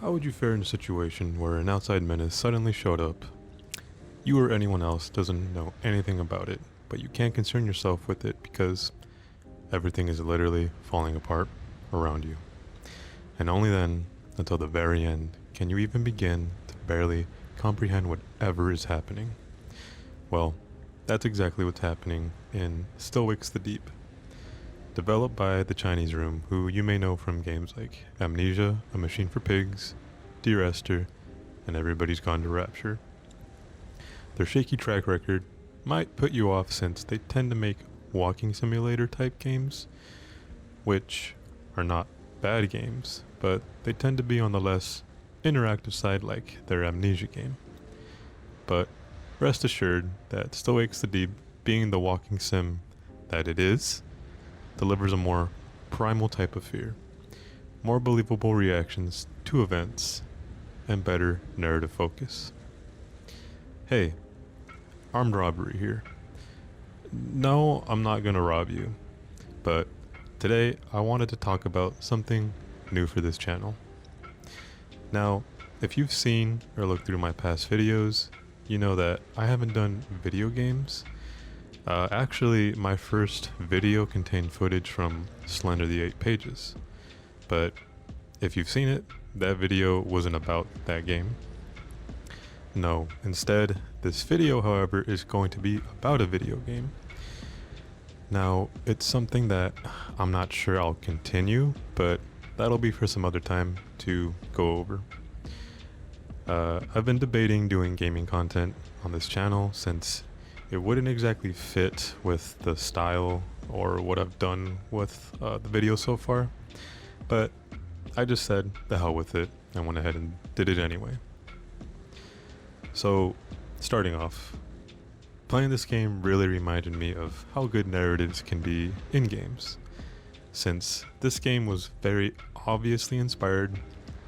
How would you fare in a situation where an outside menace suddenly showed up? You or anyone else doesn't know anything about it, but you can't concern yourself with it because everything is literally falling apart around you. And only then, until the very end, can you even begin to barely comprehend whatever is happening. Well, that's exactly what's happening in Still Wakes the Deep. Developed by the Chinese Room, who you may know from games like Amnesia, A Machine for Pigs, Dear Esther, and Everybody's Gone to Rapture. Their shaky track record might put you off since they tend to make walking simulator type games, which are not bad games, but they tend to be on the less interactive side like their Amnesia game. But rest assured that Still Wakes the Deep, being the walking sim that it is, delivers a more primal type of fear, more believable reactions to events, and better narrative focus. Hey, armed robbery here. No, I'm not gonna rob you, but today I wanted to talk about something new for this channel. Now, if you've seen or looked through my past videos, you know that I haven't done video games. Actually, my first video contained footage from Slender the 8 Pages, but if you've seen it, that video wasn't about that game. No, instead, this video, however, is going to be about a video game. Now, it's something that I'm not sure I'll continue, but that'll be for some other time to go over. I've been debating doing gaming content on this channel since it wouldn't exactly fit with the style or what I've done with the video so far, but I just said the hell with it and went ahead and did it anyway. So, starting off, playing this game really reminded me of how good narratives can be in games, since this game was very obviously inspired,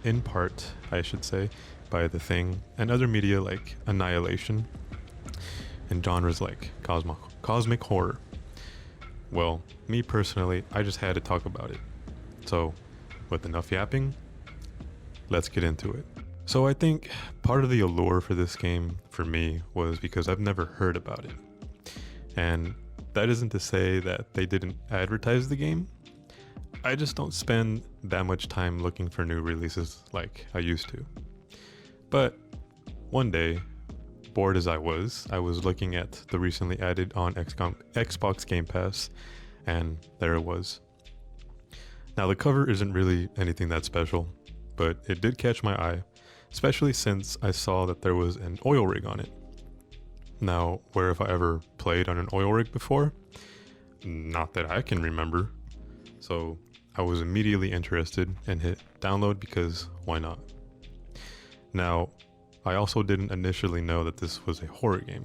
in part, I should say, by The Thing and other media like Annihilation, and genres like cosmic horror. Well, me personally, I just had to talk about it. So, with enough yapping, let's get into it. So I think part of the allure for this game, for me, was because I've never heard about it. And that isn't to say that they didn't advertise the game. I just don't spend that much time looking for new releases like I used to. But one day, bored as I was looking at the recently added on Xbox Game Pass, and there it was. Now the cover isn't really anything that special, but it did catch my eye, especially since I saw that there was an oil rig on it. Now, where have I ever played on an oil rig before? Not that I can remember. So I was immediately interested and hit download because why not? Now, I also didn't initially know that this was a horror game.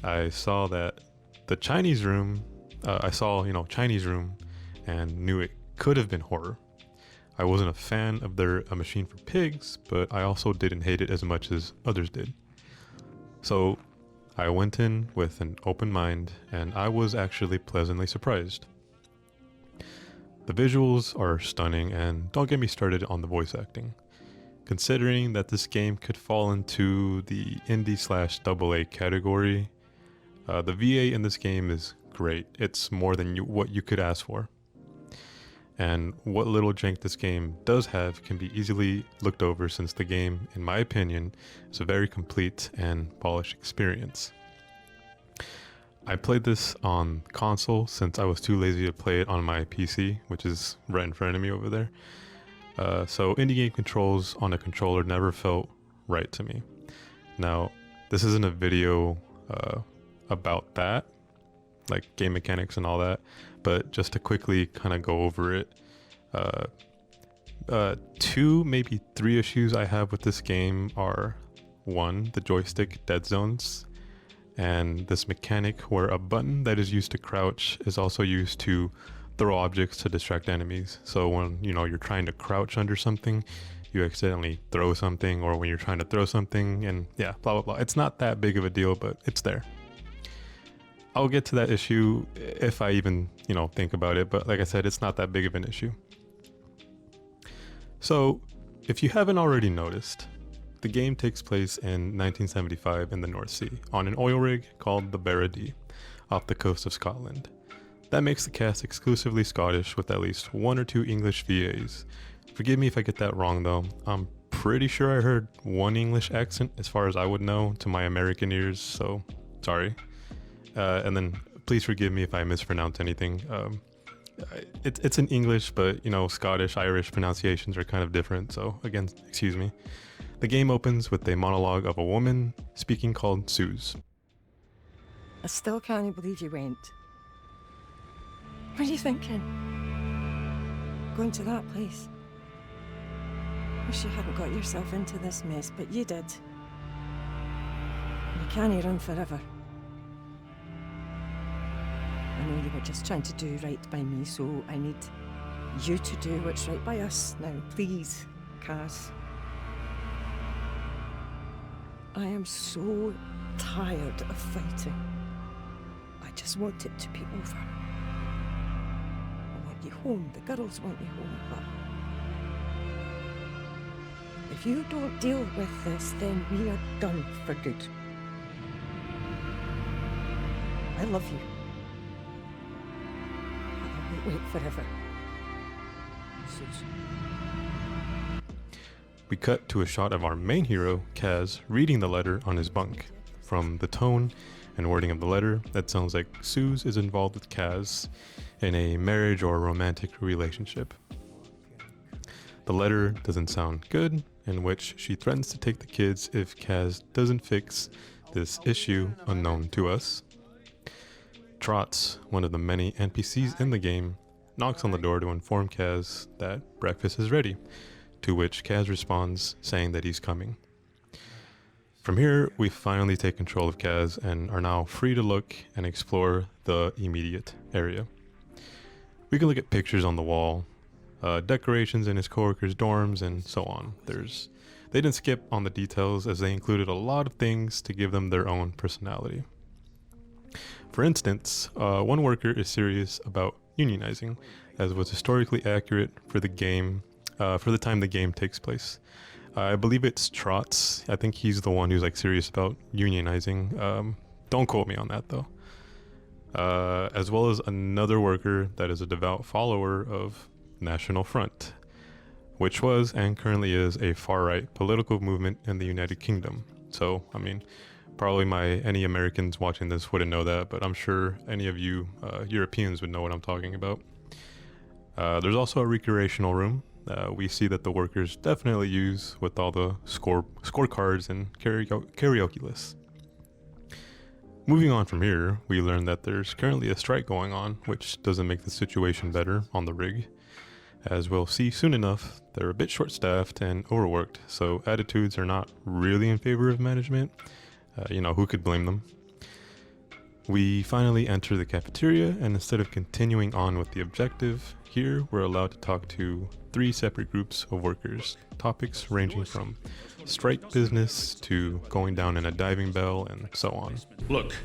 I saw that the Chinese Room, Chinese Room, and knew it could have been horror. I wasn't a fan of their A Machine for Pigs, but I also didn't hate it as much as others did. So I went in with an open mind, and I was actually pleasantly surprised. The visuals are stunning, and don't get me started on the voice acting. Considering that this game could fall into the indie/AA category, the VA in this game is great. It's more than what you could ask for. And what little jank this game does have can be easily looked over since the game, in my opinion, is a very complete and polished experience. I played this on console since I was too lazy to play it on my PC, which is right in front of me over there. So indie game controls on a controller never felt right to me. Now, this isn't a video about that, like game mechanics and all that, but just to quickly kind of go over it. Two, maybe three issues I have with this game are: one, the joystick dead zones, and this mechanic where a button that is used to crouch is also used to throw objects to distract enemies. So when you're trying to crouch under something, you accidentally throw something, or when you're trying to throw something, and yeah, blah blah blah. It's not that big of a deal, but it's there. I'll get to that issue if I even think about it, but like I said, it's not that big of an issue. So If you haven't already noticed, the game takes place in 1975 in the North Sea on an oil rig called the Barradee off the coast of Scotland. That makes the cast exclusively Scottish with at least one or two English VAs. Forgive me if I get that wrong though. I'm pretty sure I heard one English accent as far as I would know to my American ears, so sorry. And then please forgive me if I mispronounce anything. It's in English, but you know, Scottish, Irish pronunciations are kind of different, so again, excuse me. The game opens with a monologue of a woman speaking called Suze. I still can't believe you went. What are you thinking? Going to that place? Wish you hadn't got yourself into this mess, but you did. You can't run forever. I know you were just trying to do right by me, so I need you to do what's right by us. Now, please, Kaz. I am so tired of fighting. I just want it to be over. I want you home. The girls want you home, but if you don't deal with this, then we are done for good. I love you. I won't wait forever. Suze. We cut to a shot of our main hero, Kaz, reading the letter on his bunk. From the tone and wording of the letter, that sounds like Suze is involved with Kaz in a marriage or romantic relationship. The letter doesn't sound good, in which she threatens to take the kids if Kaz doesn't fix this issue unknown to us. Trots, one of the many NPCs in the game, knocks on the door to inform Kaz that breakfast is ready, to which Kaz responds saying that he's coming. From here, we finally take control of Kaz and are now free to look and explore the immediate area. We can look at pictures on the wall, decorations in his coworkers' dorms, and so on. They didn't skip on the details as they included a lot of things to give them their own personality. For instance, one worker is serious about unionizing, as was historically accurate for the game, for the time the game takes place. I believe it's Trots. I think he's the one who's like serious about unionizing. Don't quote me on that though. As well as another worker that is a devout follower of National Front, which was and currently is a far-right political movement in the United Kingdom. So, I mean, probably any Americans watching this wouldn't know that, but I'm sure any of you Europeans would know what I'm talking about. There's also a recreational room. We see that the workers definitely use with all the scorecards and karaoke lists. Moving on from here, we learn that there's currently a strike going on, which doesn't make the situation better on the rig. As we'll see soon enough, they're a bit short-staffed and overworked, so attitudes are not really in favor of management. Who could blame them? We finally enter the cafeteria, and instead of continuing on with the objective, here we're allowed to talk to 3 separate groups of workers, topics ranging from strike business to going down in a diving bell and so on. Look,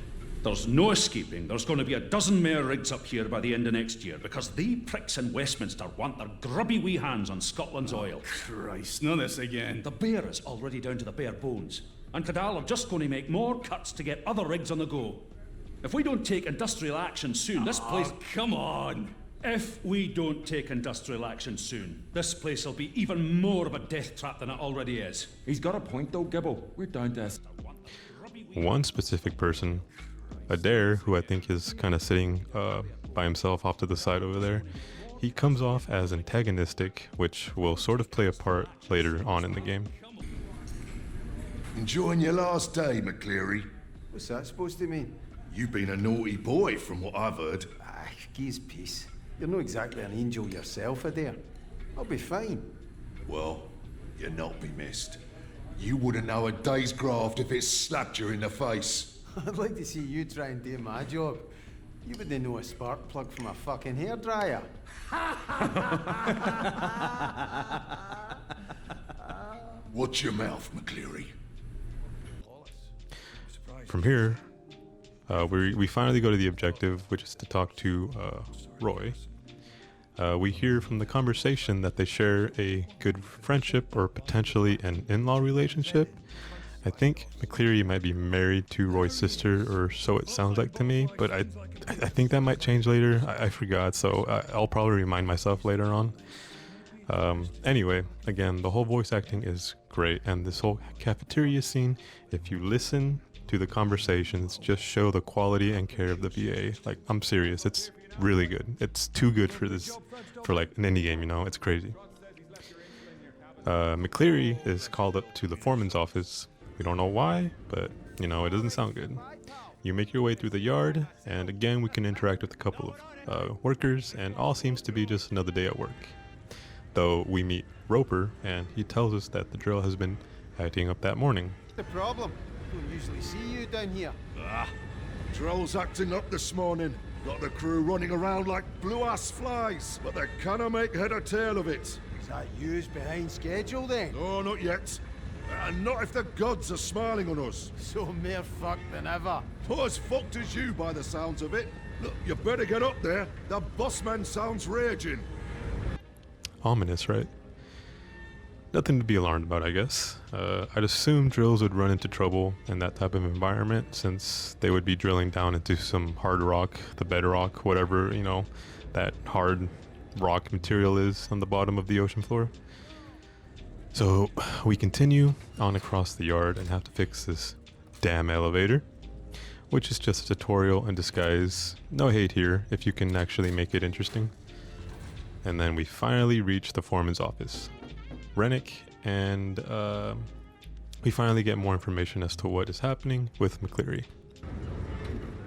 there's no escaping. There's going to be a dozen more rigs up here by the end of next year because they pricks in Westminster want their grubby wee hands on Scotland's oil. Christ, not this again. The bear is already down to the bare bones, and Cadal are just going to make more cuts to get other rigs on the go. If we don't take industrial action soon, this place... Oh, come on! If we don't take industrial action soon, this place will be even more of a death trap than it already is. He's got a point though, Gibble. We're down to... One specific person, Adair, who I think is kind of sitting by himself off to the side over there, he comes off as antagonistic, which will sort of play a part later on in the game. Enjoying your last day, McCleary? What's that supposed to mean? You've been a naughty boy, from what I've heard. Ah, geez, peace. You're not exactly an angel yourself, Adair. I'll be fine. Well, you'll not be missed. You wouldn't know a day's graft if it slapped you in the face. I'd like to see you try and do my job. You wouldn't know a spark plug from a fucking hairdryer. Watch your mouth, McCleary. From here, we finally go to the objective, which is to talk to Roy. We hear from the conversation that they share a good friendship or potentially an in-law relationship. I think McCleary might be married to Roy's sister, or so it sounds like to me, but I think that might change later. I forgot, so I'll probably remind myself later on. Anyway, again, the whole voice acting is great, and this whole cafeteria scene, if you listen to the conversations, just show the quality and care of the VA. Like, I'm serious, it's really good. It's too good for like an indie game, you know, it's crazy. McCleary is called up to the foreman's office. We don't know why, but, you know, it doesn't sound good. You make your way through the yard, and again, we can interact with a couple of workers, and all seems to be just another day at work. Though we meet Roper, and he tells us that the drill has been acting up that morning. What's the problem? Don't usually see you down here. Drill's acting up this morning. Got the crew running around like blue-ass flies, but they cannot make head or tail of it. Is that yous behind schedule then? No, not yet. And not if the gods are smiling on us. So mere fucked than ever. Not as fucked as you by the sounds of it. Look, you better get up there. The bossman sounds raging. Ominous, right? Nothing to be alarmed about, I guess. I'd assume drills would run into trouble in that type of environment, since they would be drilling down into some hard rock, the bedrock, whatever, you know, that hard rock material is on the bottom of the ocean floor. So we continue on across the yard and have to fix this damn elevator, which is just a tutorial in disguise. No hate here, if you can actually make it interesting. And then we finally reach the foreman's office, Rennick, and we finally get more information as to what is happening with McCleary.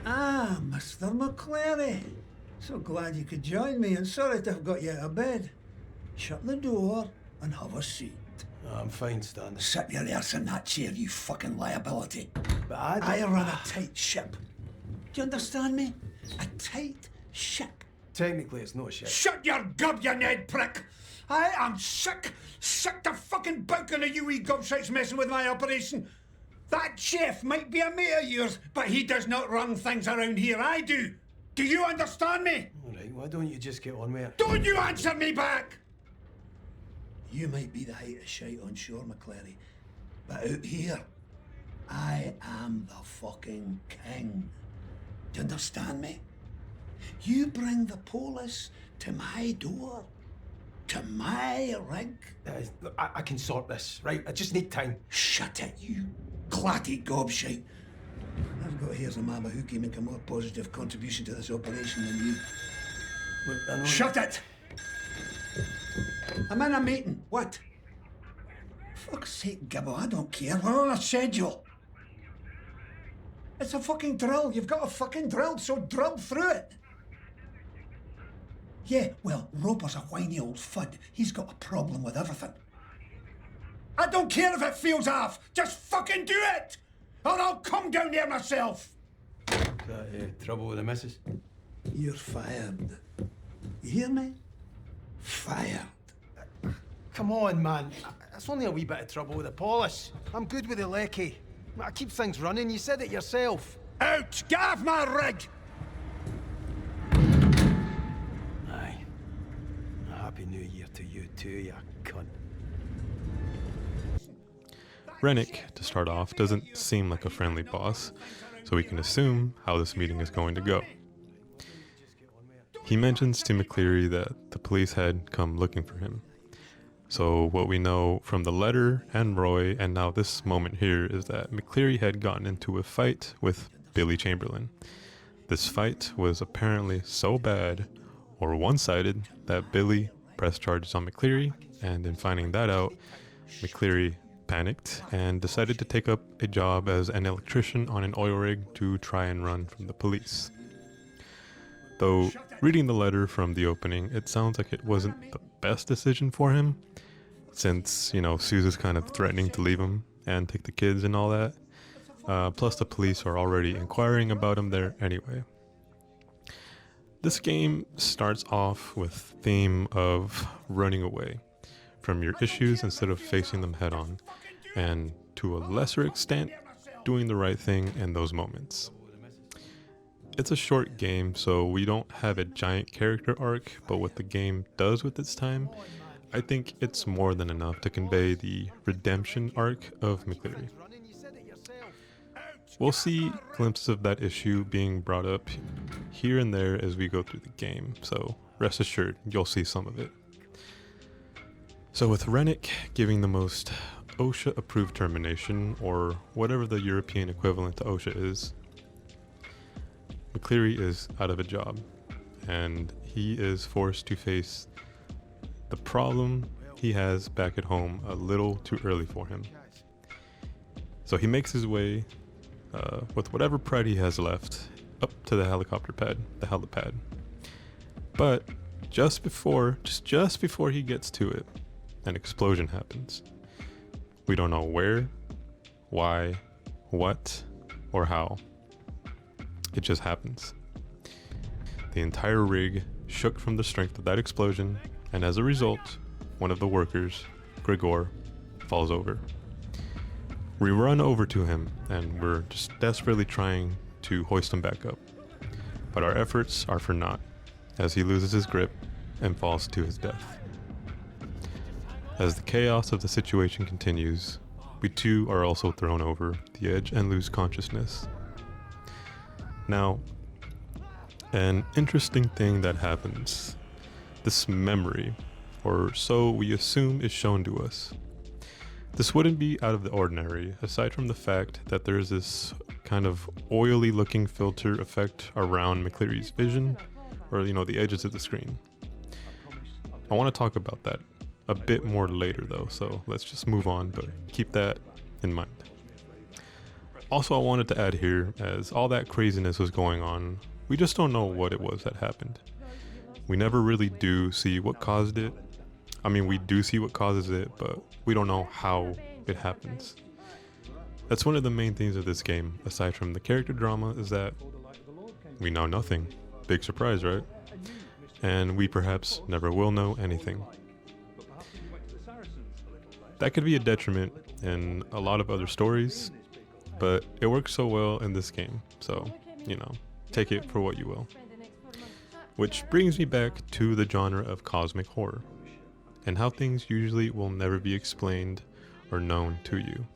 Ah, Mr. McCleary. So glad you could join me, and sorry to have got you out of bed. Shut the door and have a seat. I'm fine, Stan. Sit your arse in that chair, you fucking liability. But I run a tight ship. Do you understand me? A tight ship. Technically, it's not shit. Shut your gob, you Ned prick! I am sick to fucking bouking of you wee gobshites messing with my operation. That chef might be a mate of yours, but he does not run things around here. I do. Do you understand me? All right, why don't you just get on with it? Don't you answer me back! You might be the height of shite on shore, McCleary, but out here, I am the fucking king. Do you understand me? You bring the police to my door, to my rig. Look, I can sort this, right? I just need time. Shut it, you clatty gobshite. I've got here's a man who can make a more positive contribution to this operation than you. Look, I know. Shut it! I'm in a meeting. What? Fuck's sake, Gibbo, I don't care. We're on a schedule. It's a fucking drill. You've got a fucking drill, so drill through it. Yeah, well, Roper's a whiny old fud. He's got a problem with everything. I don't care if it feels off. Just fucking do it! Or I'll come down there myself. Is that trouble with the missus? You're fired. You hear me? Fired. Come on, man. It's only a wee bit of trouble with the polish. I'm good with the lecky. I keep things running. You said it yourself. Out! Get off my rig! Aye. Happy New Year to you too, you cunt. Rennick, to start off, doesn't seem like a friendly boss, so we can assume how this meeting is going to go. He mentions to McCleary that the police had come looking for him. So what we know from the letter and Roy, and now this moment here, is that McCleary had gotten into a fight with Billy Chamberlain. This fight was apparently so bad, or one-sided, that Billy pressed charges on McCleary, and in finding that out, McCleary panicked and decided to take up a job as an electrician on an oil rig to try and run from the police. Though, reading the letter from the opening, it sounds like it wasn't the best decision for him, since, you know, Sousa's kind of threatening to leave him and take the kids and all that. Plus the police are already inquiring about him there anyway. This game starts off with theme of running away from your issues instead of facing them head on, and to a lesser extent, doing the right thing in those moments. It's a short game, so we don't have a giant character arc, but what the game does with its time, I think it's more than enough to convey the redemption arc of McCleary. Running, you said it yourself. We'll see glimpses of that issue being brought up here and there as we go through the game, so rest assured, you'll see some of it. So with Rennick giving the most OSHA-approved termination, or whatever the European equivalent to OSHA is, McCleary is out of a job, and he is forced to face the problem he has back at home a little too early for him. So he makes his way, with whatever pride he has left, up to the helicopter pad, the helipad. But just before he gets to it, an explosion happens. We don't know where, why, what, or how. It just happens. The entire rig shook from the strength of that explosion, and as a result, one of the workers, Grigor, falls over. We run over to him, and we're just desperately trying to hoist him back up. But our efforts are for naught, as he loses his grip and falls to his death. As the chaos of the situation continues, we too are also thrown over the edge and lose consciousness. Now, an interesting thing that happens, this memory, or so we assume is shown to us. This wouldn't be out of the ordinary, aside from the fact that there's this kind of oily looking filter effect around McCleary's vision, or the edges of the screen. I want to talk about that a bit more later though, so let's just move on, but keep that in mind. Also, I wanted to add here, as all that craziness was going on, we just don't know what it was that happened. We never really do see what caused it. I mean, we do see what causes it, but we don't know how it happens. That's one of the main things of this game, aside from the character drama, is that we know nothing. Big surprise, right? And we perhaps never will know anything. That could be a detriment in a lot of other stories, but it works so well in this game, so, take it for what you will. Which brings me back to the genre of cosmic horror, and how things usually will never be explained or known to you.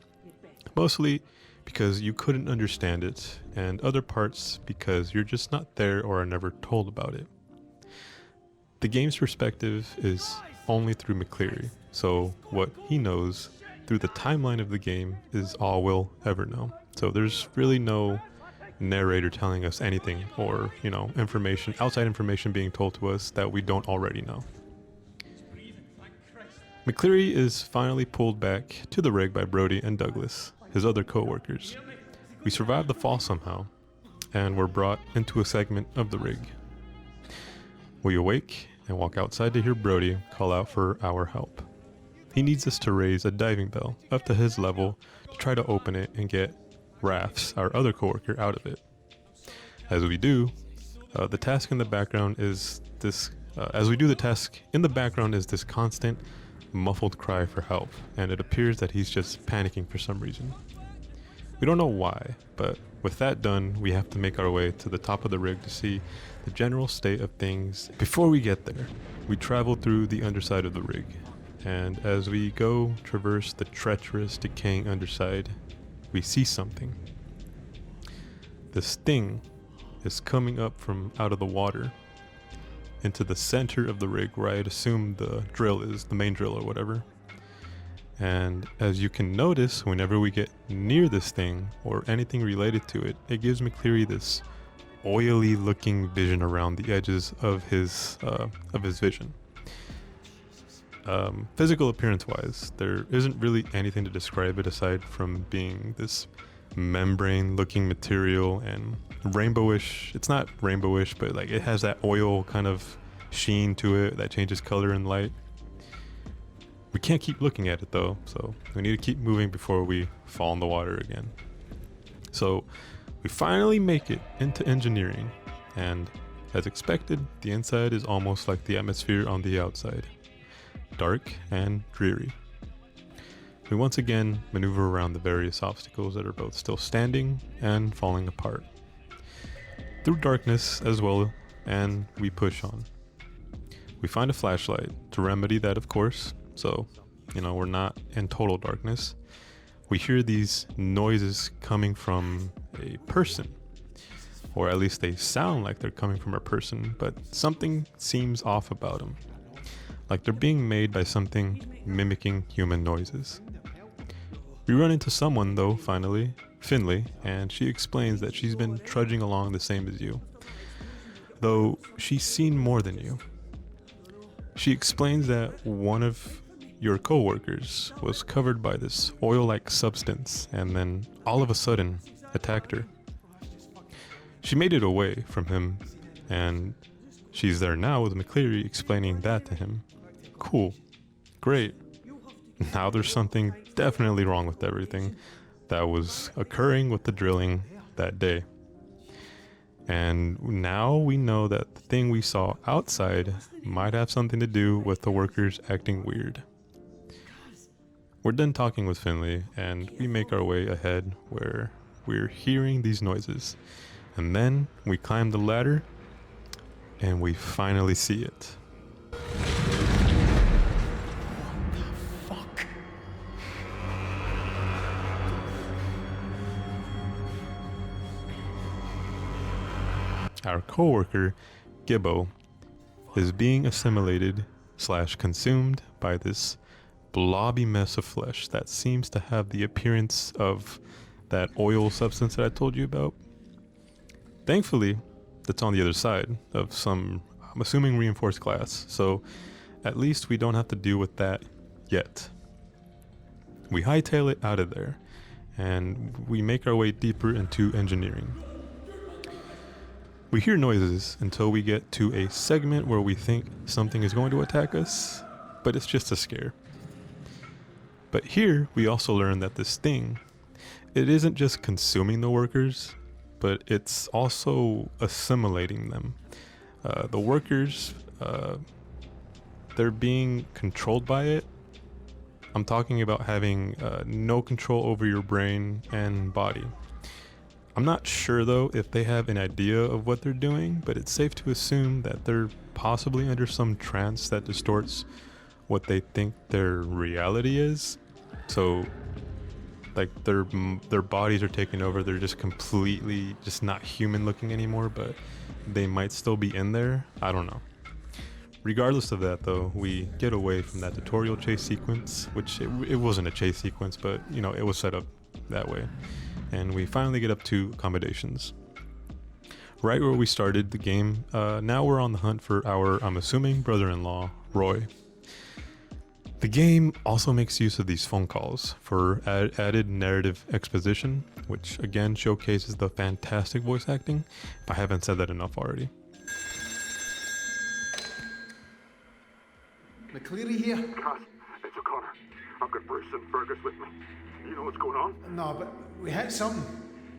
Mostly because you couldn't understand it, and other parts because you're just not there or are never told about it. The game's perspective is only through McCleary, so what he knows through the timeline of the game is all we'll ever know. So there's really no narrator telling us anything, or information, outside information being told to us that we don't already know. McCleary is finally pulled back to the rig by Brody and Douglas, his other co-workers. We survive the fall somehow, and we're brought into a segment of the rig. We awake and walk outside to hear Brody call out for our help. He needs us to raise a diving bell up to his level to try to open it and get Rafts, our other coworker, out of it. As we do, the task in the background is this. As we do the task, in the background is this constant, muffled cry for help, and it appears that he's just panicking for some reason. We don't know why, but with that done, we have to make our way to the top of the rig to see the general state of things. Before we get there, we travel through the underside of the rig, and as we go traverse the treacherous, decaying underside, we see something. This thing is coming up from out of the water into the center of the rig, where I'd assume the drill is, the main drill or whatever. And as you can notice, whenever we get near this thing or anything related to it, it gives McCleary this oily looking vision around the edges of his vision. Physical appearance wise, there isn't really anything to describe it aside from being this membrane looking material and rainbowish. It's not rainbowish, but like it has that oil kind of sheen to it that changes color and light. We can't keep looking at it though, so we need to keep moving before we fall in the water again. So we finally make it into engineering, and as expected, the inside is almost like the atmosphere on the outside. Dark and dreary. We once again maneuver around the various obstacles that are both still standing and falling apart. through darkness as well, and we push on. We find a flashlight to remedy that, of course, so, we're not in total darkness. We hear these noises coming from a person, or at least they sound like they're coming from a person, but something seems off about them. Like they're being made by something mimicking human noises. We run into someone though, finally, Finley, and she explains that she's been trudging along the same as you, though she's seen more than you. She explains that one of your co-workers was covered by this oil-like substance and then all of a sudden attacked her. She made it away from him, and she's there now with McCleary explaining that to him. Cool. Great. Now there's something definitely wrong with everything that was occurring with the drilling that day. And now we know that the thing we saw outside might have something to do with the workers acting weird. We're done talking with Finley, and we make our way ahead where we're hearing these noises. And then we climb the ladder, and we finally see it. Fuck. Our coworker, Gibbo, is being assimilated / consumed by this blobby mess of flesh that seems to have the appearance of that oil substance that I told you about. Thankfully, that's on the other side of some, I'm assuming, reinforced glass, so at least we don't have to deal with that yet. We hightail it out of there, and we make our way deeper into engineering. We hear noises until we get to a segment where we think something is going to attack us, but it's just a scare. But here, we also learn that this thing, it isn't just consuming the workers, but it's also assimilating them. The workers, they're being controlled by it. I'm talking about having no control over your brain and body. I'm not sure though if they have an idea of what they're doing, but it's safe to assume that they're possibly under some trance that distorts what they think their reality is. So like their bodies are taking over, they're just completely just not human looking anymore, but they might still be in there. I don't know. Regardless of that though, we get away from that tutorial chase sequence, which it wasn't a chase sequence, but it was set up that way. And we finally get up to accommodations. Right where we started the game, now we're on the hunt for our, I'm assuming, brother-in-law, Roy. The game also makes use of these phone calls for added narrative exposition, which again showcases the fantastic voice acting, if I haven't said that enough already. McCleary here? Cass, it's O'Connor. I've got Bruce and Fergus with me. You know what's going on? No, but we hit something.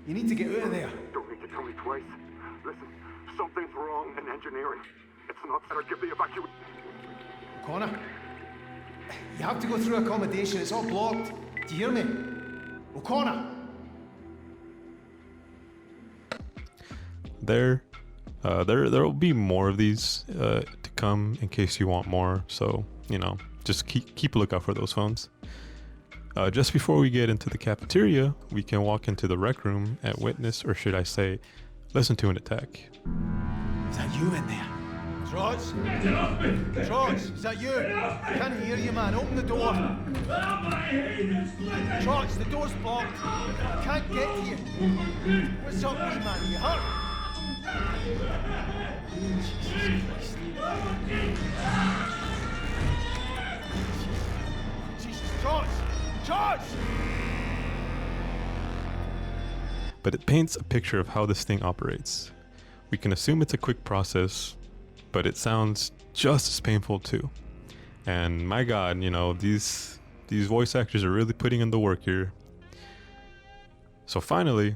You need to get out of there. Don't need to tell me twice. Listen, something's wrong in engineering. It's not fair. Give the evacuation. O'Connor, you have to go through accommodation. It's all blocked. Do you hear me? O'Connor! There'll be more of these to come in case you want more. So just keep a lookout for those phones. Just before we get into the cafeteria, we can walk into the rec room and witness, or should I say, listen to an attack. Is that you in there? Trots? Trots, is that you? I can't hear you, man. Open the door. Trots, the door's blocked. I can't get to you. What's up, wee man? You hurt? Jesus, Trots! Trots! But it paints a picture of how this thing operates. We can assume it's a quick process, but it sounds just as painful too. And my God, these voice actors are really putting in the work here. So finally,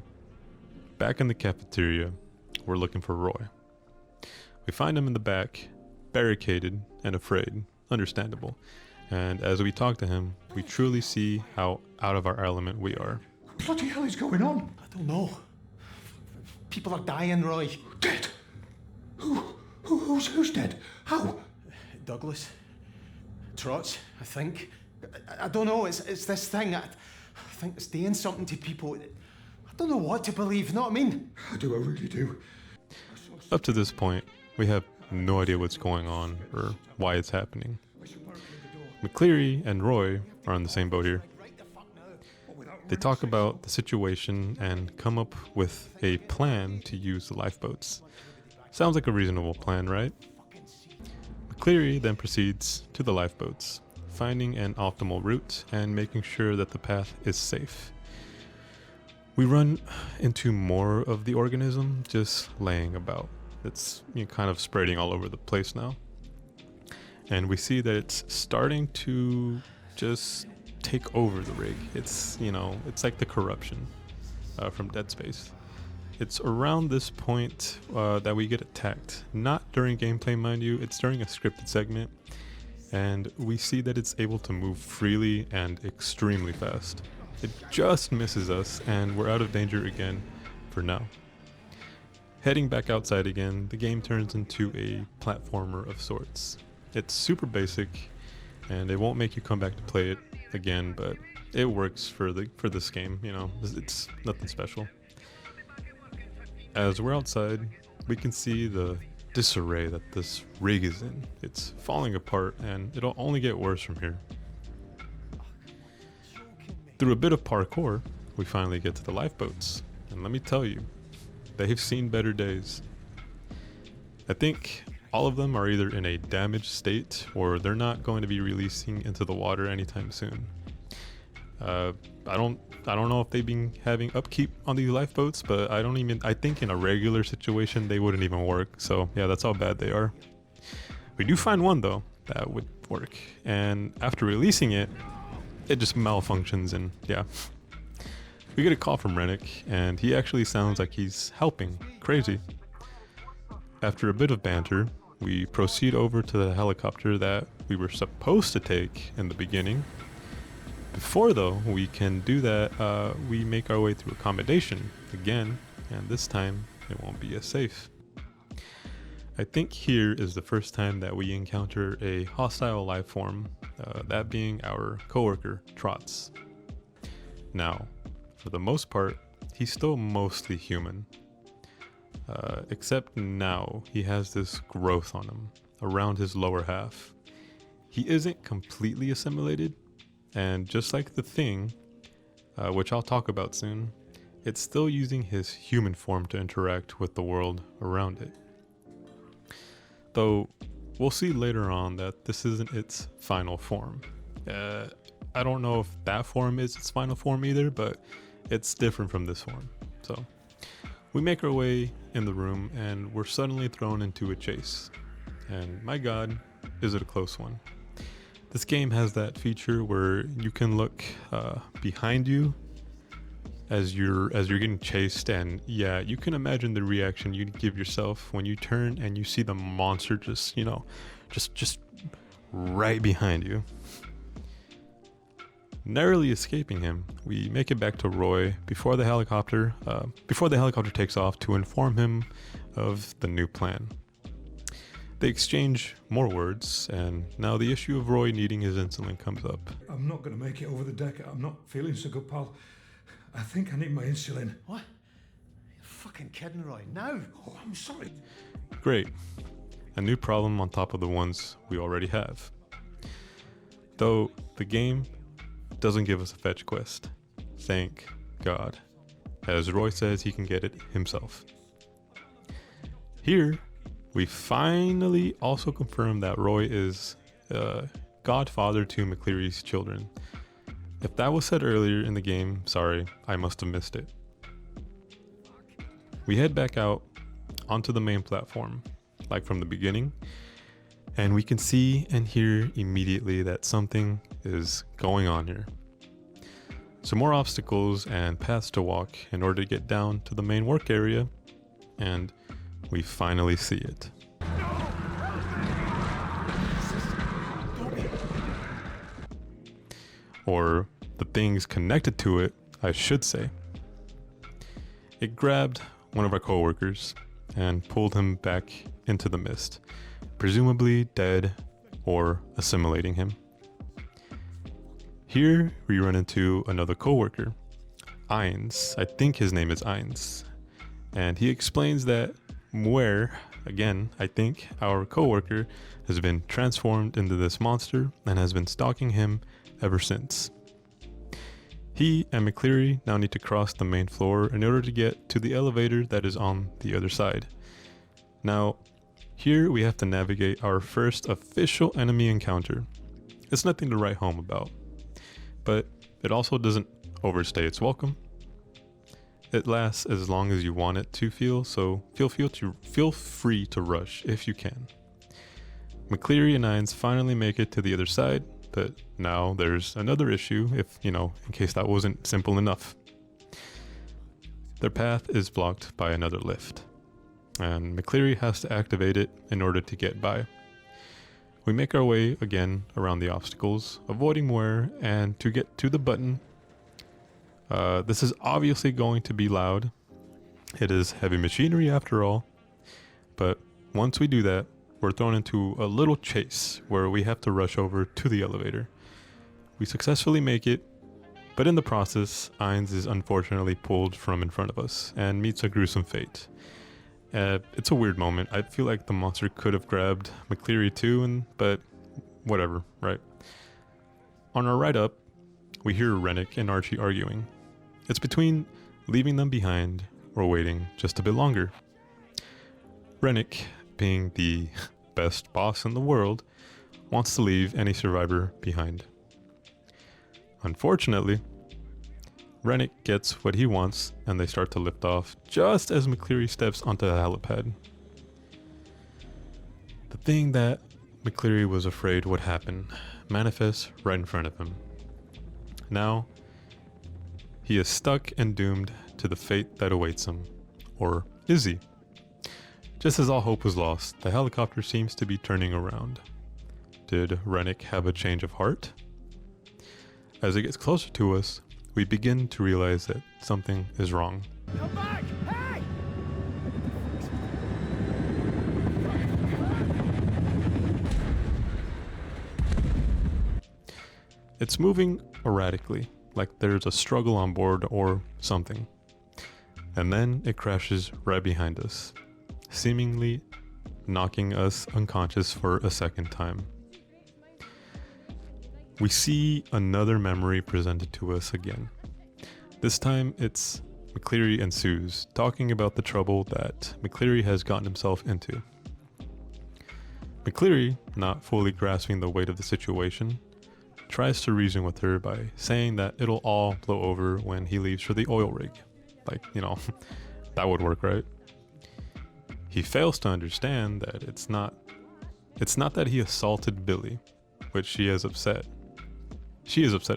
back in the cafeteria, we're looking for Roy. We find him in the back, barricaded and afraid, understandable. And as we talk to him, we truly see how out of our element we are. What the hell is going on? I don't know. People are dying, Roy. Dead? Who's dead? How? Douglas. Trots, I think. I don't know, it's this thing. I think it's doing something to people. I don't know what to believe, know what I mean? I do, I really do. Up to this point, we have no idea what's going on or why it's happening. McCleary and Roy are on the same boat here. They talk about the situation and come up with a plan to use the lifeboats. Sounds like a reasonable plan, right? McCleary then proceeds to the lifeboats, finding an optimal route and making sure that the path is safe. We run into more of the organism just laying about. It's kind of spreading all over the place now. And we see that it's starting to just take over the rig. It's, it's like the corruption from Dead Space. It's around this point that we get attacked. Not during gameplay, mind you, it's during a scripted segment. And we see that it's able to move freely and extremely fast. It just misses us and we're out of danger again for now. Heading back outside again, the game turns into a platformer of sorts. It's super basic and it won't make you come back to play it again, but it works for this game, it's nothing special. As we're outside, we can see the disarray that this rig is in. It's falling apart and it'll only get worse from here. Through a bit of parkour, we finally get to the lifeboats, and let me tell you, they've seen better days. I think all of them are either in a damaged state or they're not going to be releasing into the water anytime soon. I don't know if they've been having upkeep on these lifeboats, but I think in a regular situation they wouldn't even work. So yeah, that's how bad they are. We do find one though that would work, and after releasing it, it just malfunctions, and yeah. We get a call from Rennick, and he actually sounds like he's helping. Crazy. After a bit of banter, we proceed over to the helicopter that we were supposed to take in the beginning. Before though we can do that, we make our way through accommodation again, and this time it won't be as safe. I think here is the first time that we encounter a hostile life form, that being our coworker, Trots. Now, for the most part, he's still mostly human. Except now he has this growth on him around his lower half. He isn't completely assimilated, and just like the Thing, which I'll talk about soon, it's still using his human form to interact with the world around it. Though we'll see later on that this isn't its final form. I don't know if that form is its final form either, but it's different from this form. So we make our way in the room and we're suddenly thrown into a chase. And my god, is it a close one. This game has that feature where you can look behind you as you're getting chased, and yeah, you can imagine the reaction you'd give yourself when you turn and you see the monster just right behind you. Narrowly escaping him, we make it back to Roy before the helicopter takes off to inform him of the new plan. They exchange more words, and now the issue of Roy needing his insulin comes up. I'm not going to make it over the deck. I'm not feeling so good, pal. I think I need my insulin. What? You're fucking kidding, Roy. Now? Oh, I'm sorry. Great. A new problem on top of the ones we already have. Though the game doesn't give us a fetch quest. Thank God. As Roy says, he can get it himself. Here, we finally also confirm that Roy is godfather to McCleary's children. If that was said earlier in the game, sorry, I must have missed it. We head back out onto the main platform, like from the beginning, and we can see and hear immediately that something is going on here. Some more obstacles and paths to walk in order to get down to the main work area, and we finally see it. Or the things connected to it, I should say. It grabbed one of our coworkers and pulled him back into the mist, presumably dead or assimilating him. Here we run into another coworker, Ainz. I think his name is Ainz. And he explains that Muir, again, I think our coworker, has been transformed into this monster and has been stalking him ever since. He and McCleary now need to cross the main floor in order to get to the elevator that is on the other side. Now, here we have to navigate our first official enemy encounter. It's nothing to write home about, but it also doesn't overstay its welcome. It lasts as long as you want it to feel, so feel free to rush if you can. McCleary and Ainz finally make it to the other side, but now there's another issue, in case that wasn't simple enough. Their path is blocked by another lift, and McCleary has to activate it in order to get by. We make our way again around the obstacles, avoiding Muir, and to get to the button. This is obviously going to be loud. It is heavy machinery after all, but once we do that, we're thrown into a little chase where we have to rush over to the elevator. We successfully make it, but in the process, Ainz is unfortunately pulled from in front of us and meets a gruesome fate. It's a weird moment. I feel like the monster could have grabbed McCleary too, but whatever, right? On our ride up, we hear Rennick and Archie arguing. It's between leaving them behind or waiting just a bit longer. Rennick, being the best boss in the world, wants to leave any survivor behind. Unfortunately, Rennick gets what he wants and they start to lift off just as McCleary steps onto the helipad. The thing that McCleary was afraid would happen manifests right in front of him. Now, he is stuck and doomed to the fate that awaits him. Or is he? Just as all hope was lost, the helicopter seems to be turning around. Did Rennick have a change of heart? As it gets closer to us, we begin to realize that something is wrong. Come back! Hey! It's moving erratically, like there's a struggle on board or something. And then it crashes right behind us, seemingly knocking us unconscious for a second time. We see another memory presented to us again. This time it's McCleary and Suze talking about the trouble that McCleary has gotten himself into. McCleary, not fully grasping the weight of the situation, tries to reason with her by saying that it'll all blow over when he leaves for the oil rig. Like, that would work, right? He fails to understand that it's not that he assaulted Billy, which she is upset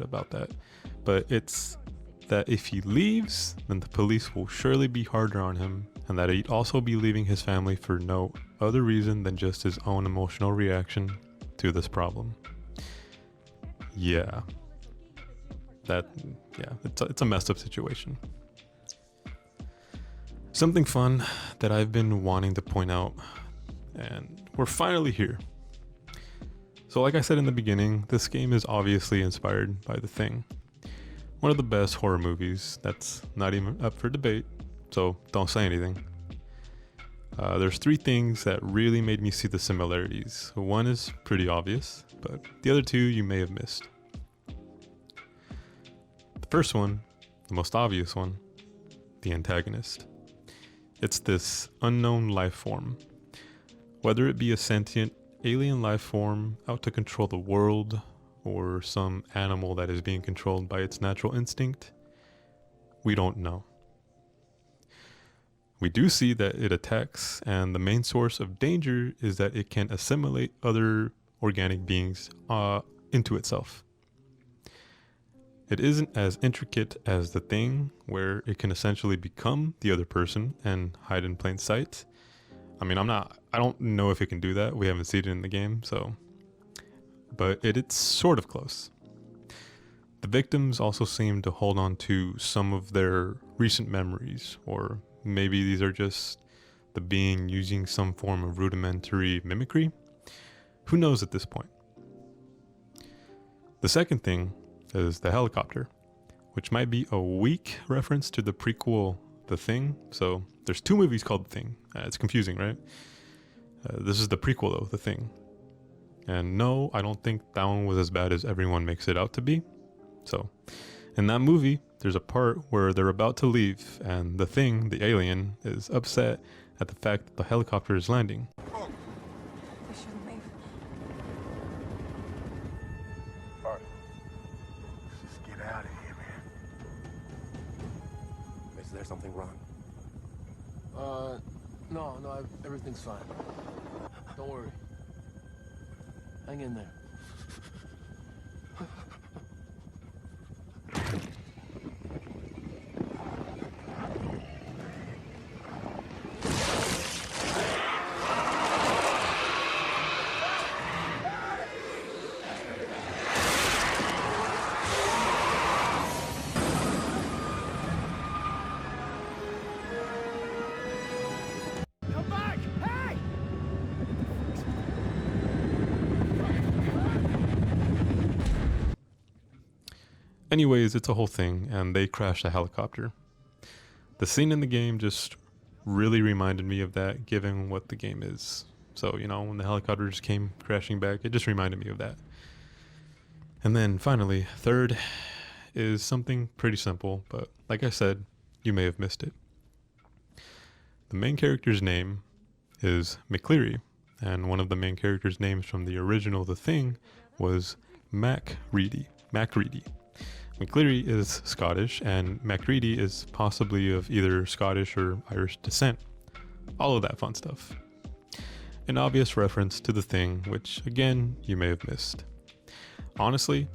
about that, but it's that if he leaves, then the police will surely be harder on him, and that he'd also be leaving his family for no other reason than just his own emotional reaction to this problem. It's a messed up situation. Something fun that I've been wanting to point out, and we're finally here. So like I said in the beginning, this game is obviously inspired by The Thing. One of the best horror movies that's not even up for debate, so don't say anything. There's three things that really made me see the similarities. One is pretty obvious, but the other two you may have missed. The first one, the most obvious one, the antagonist. It's this unknown life form. Whether it be a sentient alien life form out to control the world, or some animal that is being controlled by its natural instinct, we don't know. We do see that it attacks, and the main source of danger is that it can assimilate other organic beings into itself. It isn't as intricate as The Thing, where it can essentially become the other person and hide in plain sight. I mean, I don't know if it can do that. We haven't seen it in the game, but it's sort of close. The victims also seem to hold on to some of their recent memories, or maybe these are just the being using some form of rudimentary mimicry. Who knows at this point? The second thing is the helicopter, which might be a weak reference to the prequel The Thing. So there's 2 movies called The Thing. It's confusing, right? This is the prequel though, The Thing. And no, I don't think that one was as bad as everyone makes it out to be. So in that movie, there's a part where they're about to leave and the Thing, the alien, is upset at the fact that the helicopter is landing. We shouldn't leave. Alright. Let's just get out of here, man. Is there something wrong? No, everything's fine. Don't worry. Hang in there. Anyways, it's a whole thing, and they crash a helicopter. The scene in the game just really reminded me of that, given what the game is. So, you know, when the helicopter just came crashing back, it just reminded me of that. And then finally, third is something pretty simple, but like I said, you may have missed it. The main character's name is McCleary, and one of the main character's names from the original The Thing was Macready. McCleary is Scottish, and Macready is possibly of either Scottish or Irish descent. All of that fun stuff. An obvious reference to The Thing, which again, you may have missed. Honestly,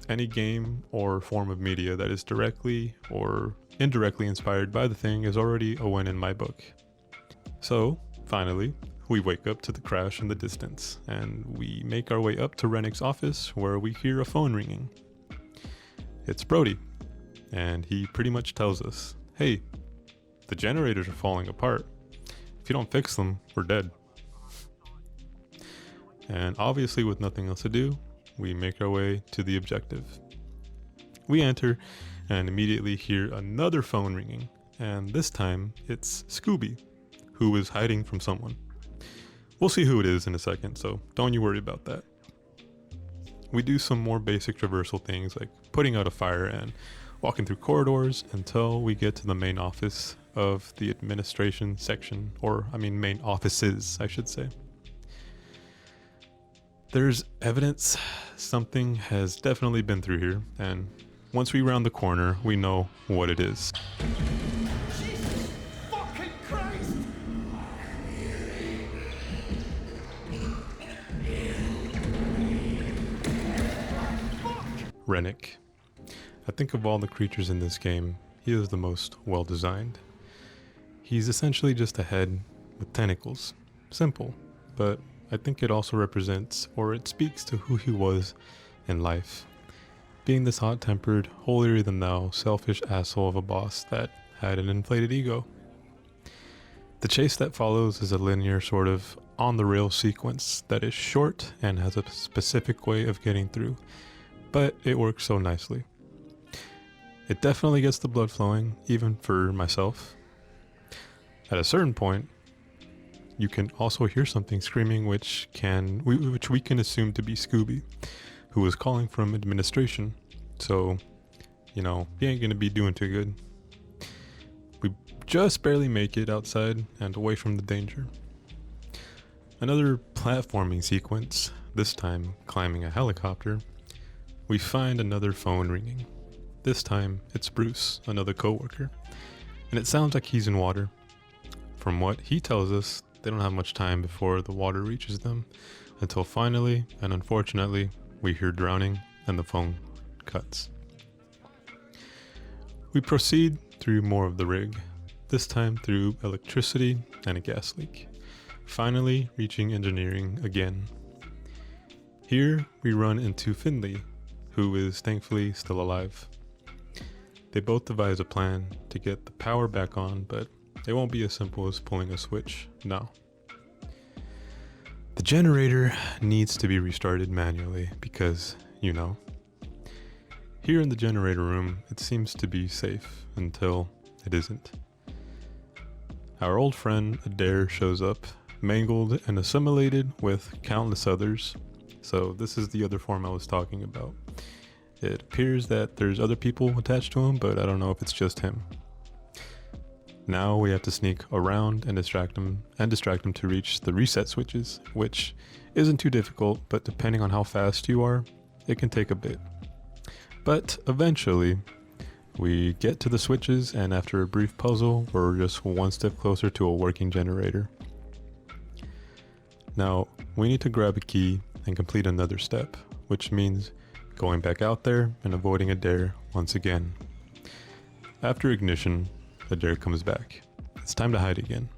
any game or form of media that is directly or indirectly inspired by The Thing is already a win in my book. So, finally, we wake up to the crash in the distance, and we make our way up to Rennick's office where we hear a phone ringing. It's Brody, and he pretty much tells us, hey, the generators are falling apart. If you don't fix them, we're dead. And obviously with nothing else to do, we make our way to the objective. We enter and immediately hear another phone ringing, and this time it's Scooby, who is hiding from someone. We'll see who it is in a second, so don't you worry about that. We do some more basic traversal things like putting out a fire and walking through corridors until we get to the main office of the administration section, main offices, I should say. There's evidence something has definitely been through here, and once we round the corner, we know what it is. Jesus fucking Christ! Rennick. I think of all the creatures in this game, he is the most well designed. He's essentially just a head with tentacles. Simple, but I think it also represents, or it speaks to who he was in life. Being this hot-tempered, holier-than-thou, selfish asshole of a boss that had an inflated ego. The chase that follows is a linear sort of on-the-rail sequence that is short and has a specific way of getting through, but it works so nicely. It definitely gets the blood flowing, even for myself. At a certain point, you can also hear something screaming which we can assume to be Scooby, who is calling from administration. So, you know, he ain't gonna be doing too good. We just barely make it outside and away from the danger. Another platforming sequence, this time climbing a helicopter. We find another phone ringing. This time it's Bruce, another coworker, and it sounds like he's in water. From what he tells us, they don't have much time before the water reaches them, until finally, and unfortunately, we hear drowning and the phone cuts. We proceed through more of the rig, this time through electricity and a gas leak, finally reaching engineering again. Here we run into Finley, who is thankfully still alive. They both devise a plan to get the power back on, but It won't be as simple as pulling a switch, no. The generator needs to be restarted manually because, you know, here in the generator room, it seems to be safe until it isn't. Our old friend Adair shows up, mangled and assimilated with countless others. So this is the other form I was talking about. It appears that there's other people attached to him, but I don't know if it's just him. Now we have to sneak around and distract him to reach the reset switches, which isn't too difficult, but depending on how fast you are, it can take a bit. But eventually, we get to the switches, and after a brief puzzle, we're just one step closer to a working generator. Now, we need to grab a key and complete another step, which means going back out there and avoiding Adair once again. After ignition, Adair comes back. It's time to hide again.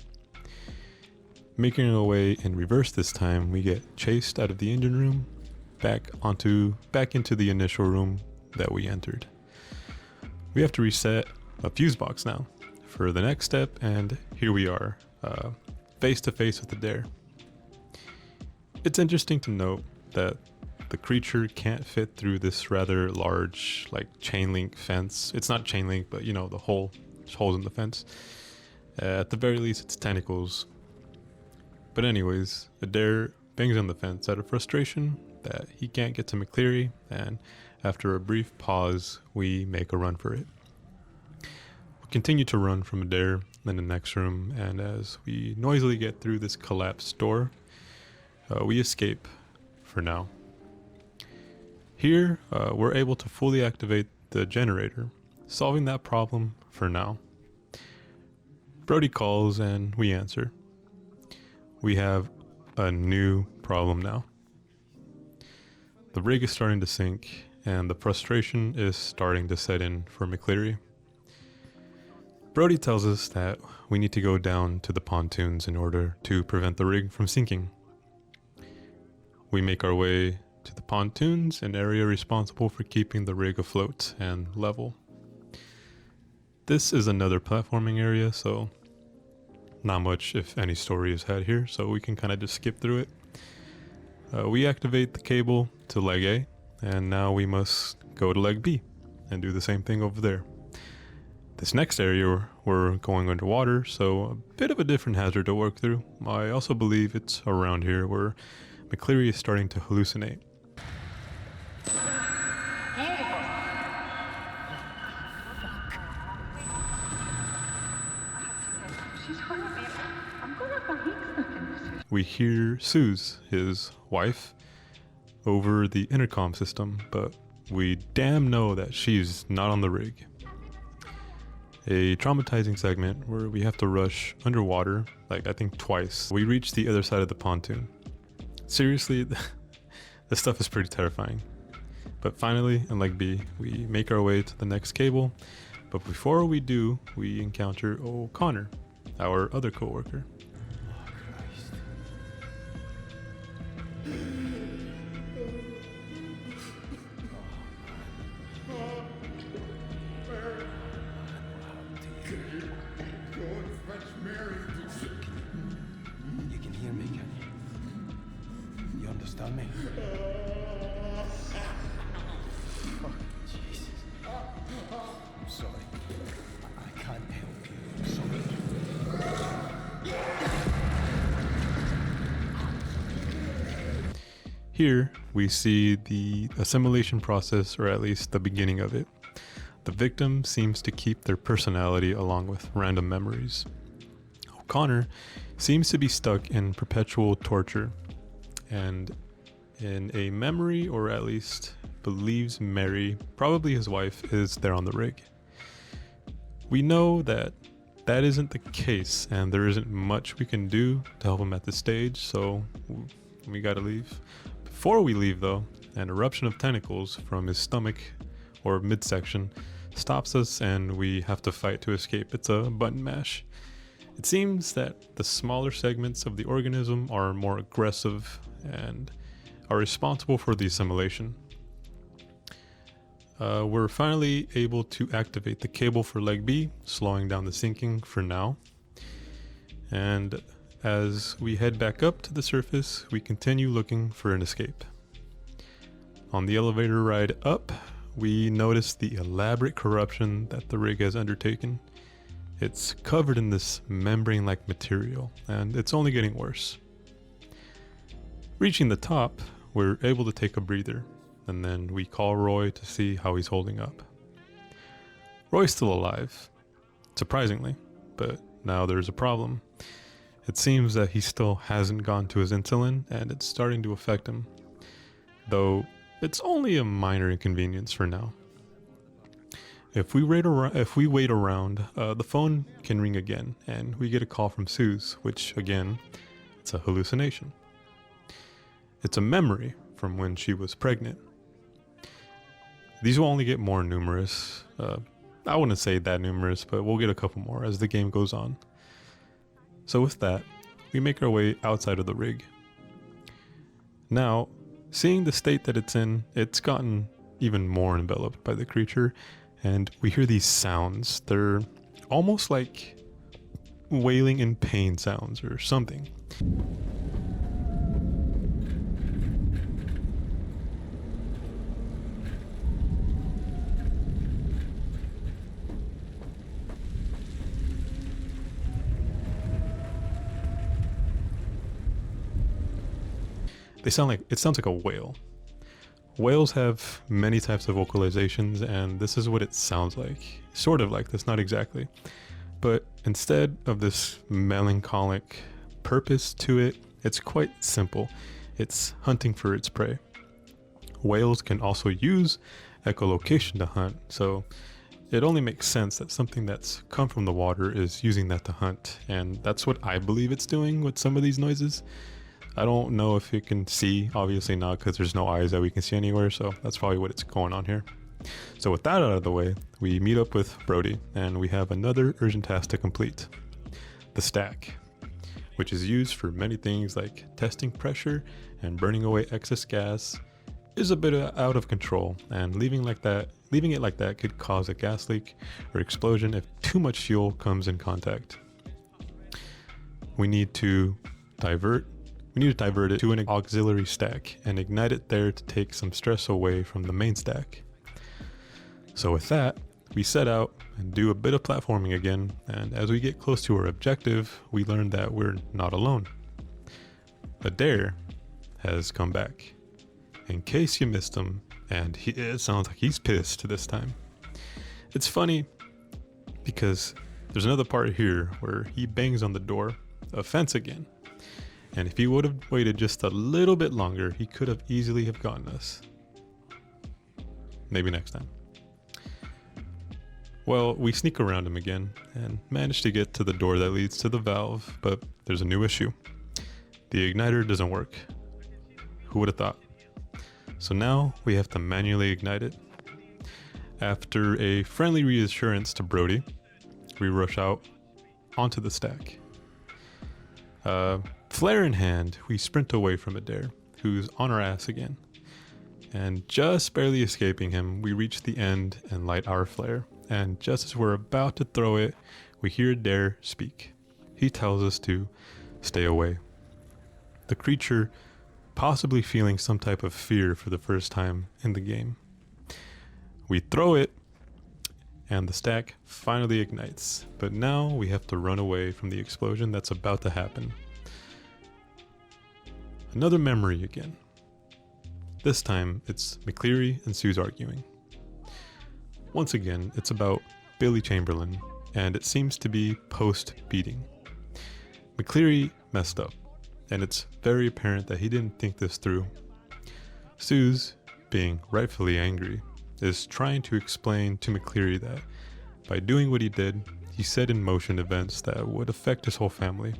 Making our way in reverse this time, we get chased out of the engine room, back into the initial room that we entered. We have to reset a fuse box now for the next step, and here we are, face to face with Adair. It's interesting to note that the creature can't fit through this rather large, like, chain link fence. It's not chain link, but you know, the holes in the fence. At the very least, it's tentacles. But anyways, Adair bangs on the fence out of frustration that he can't get to McCleary, and after a brief pause, we make a run for it. We continue to run from Adair in the next room, and as we noisily get through this collapsed door, we escape for now. Here, we're able to fully activate the generator, solving that problem for now. Brody calls and we answer. We have a new problem now. The rig is starting to sink, and the frustration is starting to set in for McCleary. Brody tells us that we need to go down to the pontoons in order to prevent the rig from sinking. We make our way to the pontoons, an area responsible for keeping the rig afloat and level. This is another platforming area, so not much, if any, story is had here, so we can kind of just skip through it. We activate the cable to leg A, and now we must go to leg B and do the same thing over there. This next area, we're going underwater, so a bit of a different hazard to work through. I also believe it's around here where McCleary is starting to hallucinate. We hear Suze, his wife, over the intercom system, but we damn know that she's not on the rig. A traumatizing segment where we have to rush underwater, like I think twice. We reach the other side of the pontoon. Seriously, this stuff is pretty terrifying. But finally, in leg B, we make our way to the next cable, but before we do, we encounter O'Connor, our other co-worker. You can hear me, can you? You understand me? Oh, Jesus. I'm sorry. I can't help you. I'm sorry. Here, we see the assimilation process, or at least the beginning of it. The victim seems to keep their personality along with random memories. O'Connor seems to be stuck in perpetual torture, and in a memory, or at least believes Mary, probably his wife, is there on the rig. We know that that isn't the case, and there isn't much we can do to help him at this stage, so we gotta leave. Before we leave though, an eruption of tentacles from his stomach or midsection stops us, and we have to fight to escape. It's a button mash. It seems that the smaller segments of the organism are more aggressive and are responsible for the assimilation. We're finally able to activate the cable for leg B, slowing down the sinking for now. And as we head back up to the surface, we continue looking for an escape. On the elevator ride up, we notice the elaborate corruption that the rig has undertaken. It's covered in this membrane-like material, and it's only getting worse. Reaching the top, we're able to take a breather, and then we call Roy to see how he's holding up. Roy's still alive, surprisingly, but now there's a problem. It seems that he still hasn't gone to his insulin, and it's starting to affect him, though it's only a minor inconvenience for now. If we wait around, the phone can ring again, and we get a call from Suze, which again, it's a hallucination. It's a memory from when she was pregnant. These will only get more numerous. I wouldn't say that numerous, but we'll get a couple more as the game goes on. So with that, we make our way outside of the rig. Now, seeing the state that it's in, it's gotten even more enveloped by the creature, and we hear these sounds. They're almost like wailing in pain sounds or something. It sounds like a whale. Whales have many types of vocalizations, and this is what it sounds like. Sort of like this, not exactly. But instead of this melancholic purpose to it, it's quite simple. It's hunting for its prey. Whales can also use echolocation to hunt, so it only makes sense that something that's come from the water is using that to hunt, and that's what I believe it's doing with some of these noises. I don't know if you can see, obviously not, because there's no eyes that we can see anywhere, so that's probably what it's going on here. So with that out of the way, we meet up with Brody, and we have another urgent task to complete. The stack, which is used for many things like testing pressure and burning away excess gas, is a bit out of control, and leaving it like that could cause a gas leak or explosion if too much fuel comes in contact. We need to divert it to an auxiliary stack and ignite it there to take some stress away from the main stack. So with that, we set out and do a bit of platforming again, and as we get close to our objective, we learn that we're not alone. Adair has come back. In case you missed him, and it sounds like he's pissed this time. It's funny because there's another part here where he bangs on the door, a fence again. And if he would have waited just a little bit longer, he could have easily have gotten us. Maybe next time. Well, we sneak around him again and manage to get to the door that leads to the valve, but there's a new issue. The igniter doesn't work. Who would have thought? So now we have to manually ignite it. After a friendly reassurance to Brody, we rush out onto the stack. Flare in hand, we sprint away from Adair, who's on our ass again. And just barely escaping him, we reach the end and light our flare. And just as we're about to throw it, we hear Adair speak. He tells us to stay away. The creature possibly feeling some type of fear for the first time in the game. We throw it, and the stack finally ignites. But now we have to run away from the explosion that's about to happen. Another memory again. This time, it's McCleary and Suze arguing. Once again, it's about Billy Chamberlain, and it seems to be post-beating. McCleary messed up, and it's very apparent that he didn't think this through. Suze, being rightfully angry, is trying to explain to McCleary that by doing what he did, he set in motion events that would affect his whole family.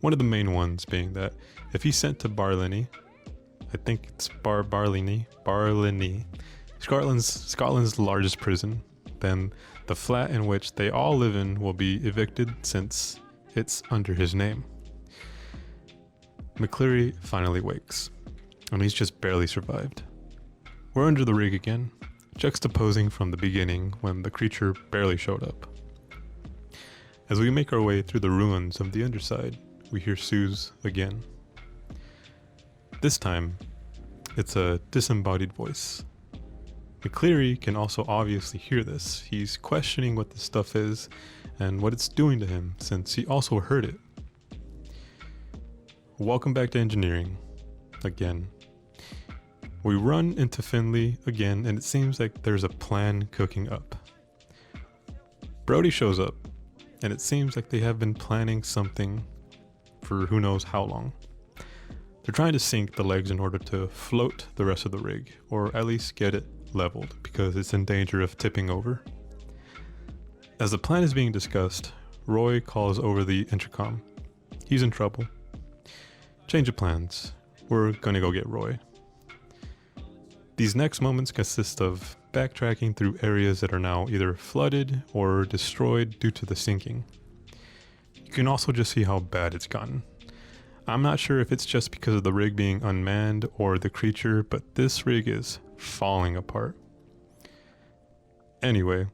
One of the main ones being that if he sent to Barlinnie, I think it's Barlinnie, Scotland's largest prison, then the flat in which they all live in will be evicted since it's under his name. McCleary finally wakes, and he's just barely survived. We're under the rig again, juxtaposing from the beginning when the creature barely showed up. As we make our way through the ruins of the underside, we hear Sue's again. This time, it's a disembodied voice. McCleary can also obviously hear this. He's questioning what this stuff is and what it's doing to him, since he also heard it. Welcome back to engineering, again. We run into Finley again, and it seems like there's a plan cooking up. Brody shows up, and it seems like they have been planning something for who knows how long. They're trying to sink the legs in order to float the rest of the rig, or at least get it leveled, because it's in danger of tipping over. As the plan is being discussed, Roy calls over the intercom. He's in trouble. Change of plans. We're gonna go get Roy. These next moments consist of backtracking through areas that are now either flooded or destroyed due to the sinking. You can also just see how bad it's gotten. I'm not sure if it's just because of the rig being unmanned or the creature, but this rig is falling apart. Anyway,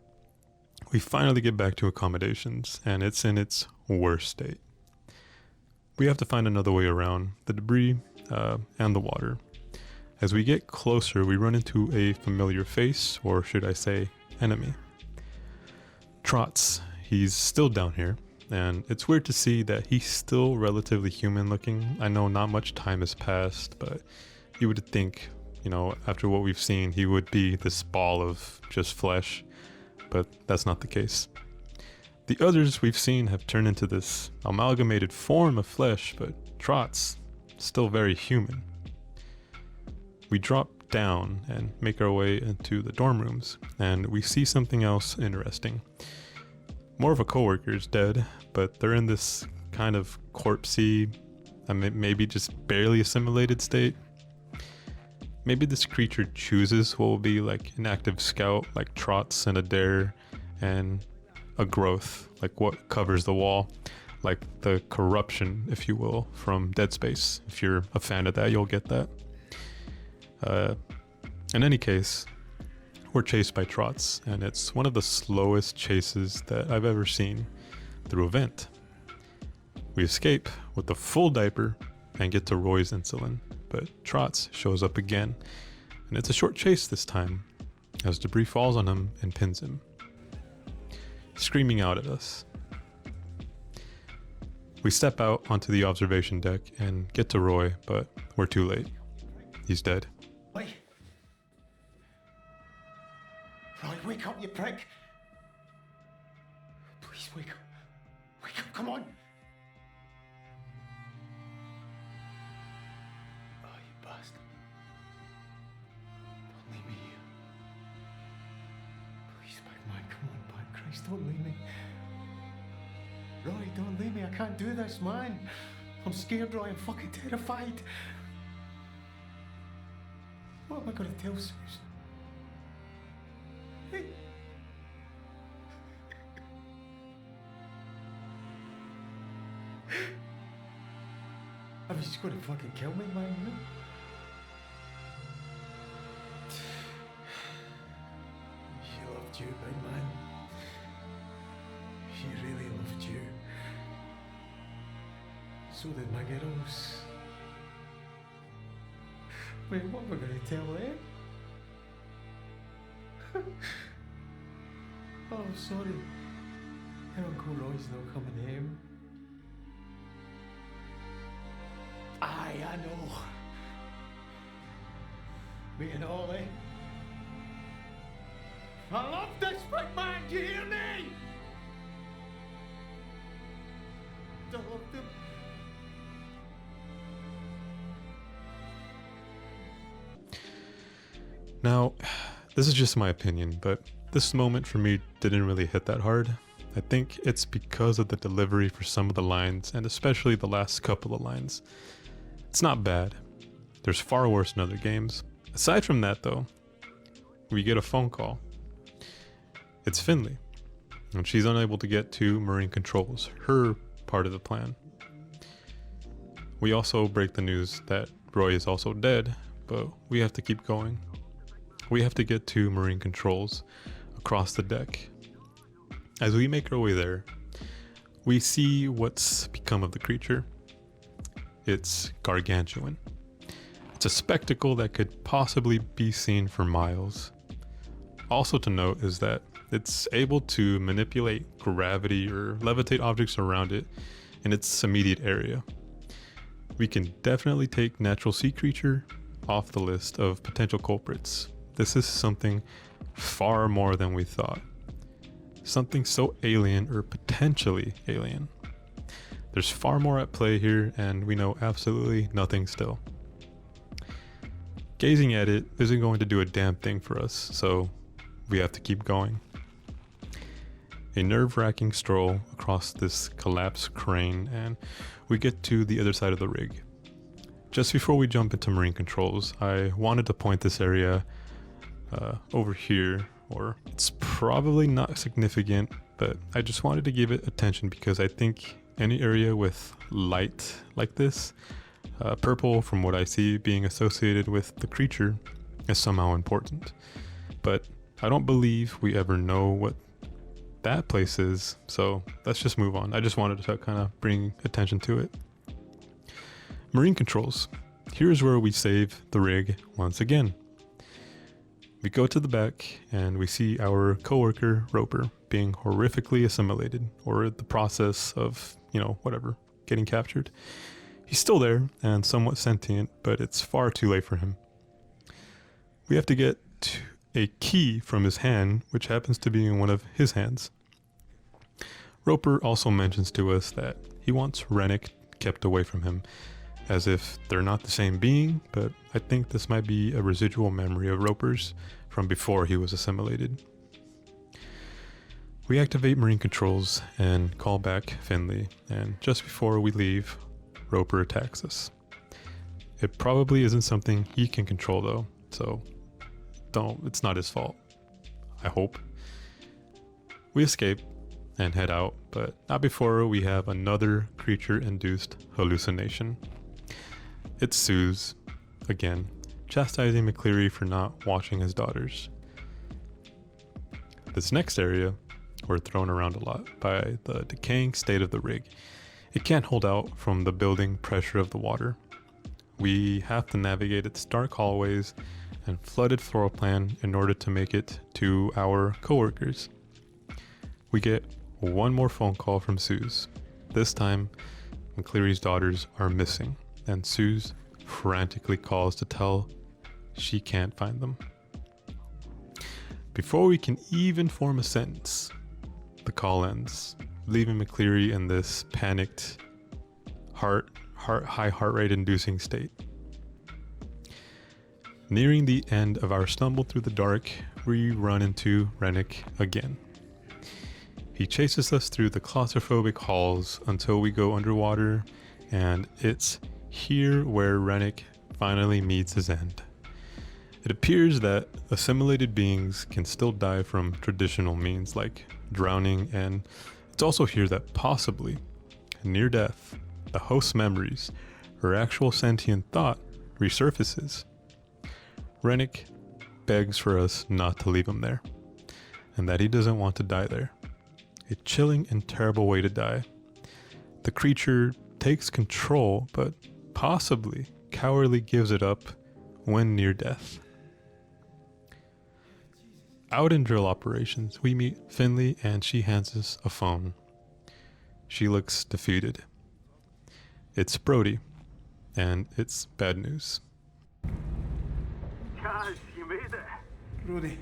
we finally get back to accommodations, and it's in its worst state. We have to find another way around the debris and the water. As we get closer, we run into a familiar face, or should I say, enemy. Trots. He's still down here, and it's weird to see that he's still relatively human looking. I know not much time has passed, but you would think, you know, after what we've seen, he would be this ball of just flesh, but that's not the case. The others we've seen have turned into this amalgamated form of flesh, but Trot's still very human. We drop down and make our way into the dorm rooms, and we see something else interesting. More of a coworker is dead, but they're in this kind of corpsey, maybe just barely assimilated state. Maybe this creature chooses what will be like an active scout, like Trots and a Dare, and a growth, like what covers the wall, like the corruption, if you will, from Dead Space. If you're a fan of that, you'll get that. In any case, we're chased by Trots, and it's one of the slowest chases that I've ever seen through a vent. We escape with a full diaper and get to Roy's insulin, but Trots shows up again, and it's a short chase this time, as debris falls on him and pins him, screaming out at us. We step out onto the observation deck and get to Roy, but we're too late. He's dead. Wait. Roy, wake up, you prick. Please wake up. Wake up, come on. Oh, you bastard. Don't leave me here. Please, big man, come on back. Christ, don't leave me. Roy, don't leave me. I can't do this, man. I'm scared, Roy. I'm fucking terrified. What am I going to tell Susan? Hey. I mean, she's going to fucking kill me, man. You know? She loved you, big man. She really loved you. So did my girls. Wait, what am I going to tell her? Oh, sorry. Her Uncle Roy's not coming home. Aye, I know. Me and Ollie. I love this big man, do you hear me? I love them. Now, this is just my opinion, but this moment for me didn't really hit that hard. I think it's because of the delivery for some of the lines, and especially the last couple of lines. It's not bad. There's far worse in other games. Aside from that though, we get a phone call. It's Finley, and she's unable to get to Marine Controls, her part of the plan. We also break the news that Roy is also dead, but we have to keep going. We have to get to Marine Controls across the deck. As we make our way there, We see what's become of the creature. It's gargantuan. It's a spectacle that could possibly be seen for miles. Also to note is that it's able to manipulate gravity or levitate objects around it in its immediate area. We can definitely take natural sea creature off the list of potential culprits. This is something far more than we thought. Something so alien or potentially alien. There's far more at play here, and we know absolutely nothing still. Gazing at it isn't going to do a damn thing for us, so we have to keep going. A nerve-wracking stroll across this collapsed crane, and we get to the other side of the rig. Just before we jump into marine controls, I wanted to point this area over here, or it's probably not significant, but I just wanted to give it attention because I think any area with light like this, purple from what I see being associated with the creature, is somehow important. But I don't believe we ever know what that place is, so let's just move on. I just wanted to kind of bring attention to it. Marine controls. Here's where we save the rig once again. We go to the back and we see our coworker Roper being horrifically assimilated, or the process of, whatever, getting captured. He's still there and somewhat sentient, but it's far too late for him. We have to get a key from his hand, which happens to be in one of his hands. Roper also mentions to us that he wants Rennick kept away from him, as if they're not the same being, but I think this might be a residual memory of Roper's from before he was assimilated. We activate marine controls and call back Finley, and just before we leave, Roper attacks us. It probably isn't something he can control though, so it's not his fault. I hope. We escape and head out, but not before we have another creature-induced hallucination. It's Suze, again, chastising McCleary for not watching his daughters. This next area, we're thrown around a lot by the decaying state of the rig. It can't hold out from the building pressure of the water. We have to navigate its dark hallways and flooded floor plan in order to make it to our coworkers. We get one more phone call from Suze. This time, McCleary's daughters are missing, and Suze frantically calls to tell she can't find them. Before we can even form a sentence, the call ends, leaving McCleary in this panicked, high heart rate inducing state. Nearing the end of our stumble through the dark, we run into Rennick again. He chases us through the claustrophobic halls until we go underwater, and it's here where Rennick finally meets his end. It appears that assimilated beings can still die from traditional means like drowning, and it's also here that possibly, near death, the host's memories or actual sentient thought resurfaces. Rennick begs for us not to leave him there, and that he doesn't want to die there. A chilling and terrible way to die. The creature takes control, but possibly cowardly gives it up when near death. Out in drill operations, we meet Finley and she hands us a phone. She looks defeated. It's Brody, and it's bad news. Kaz, you made it. Brody,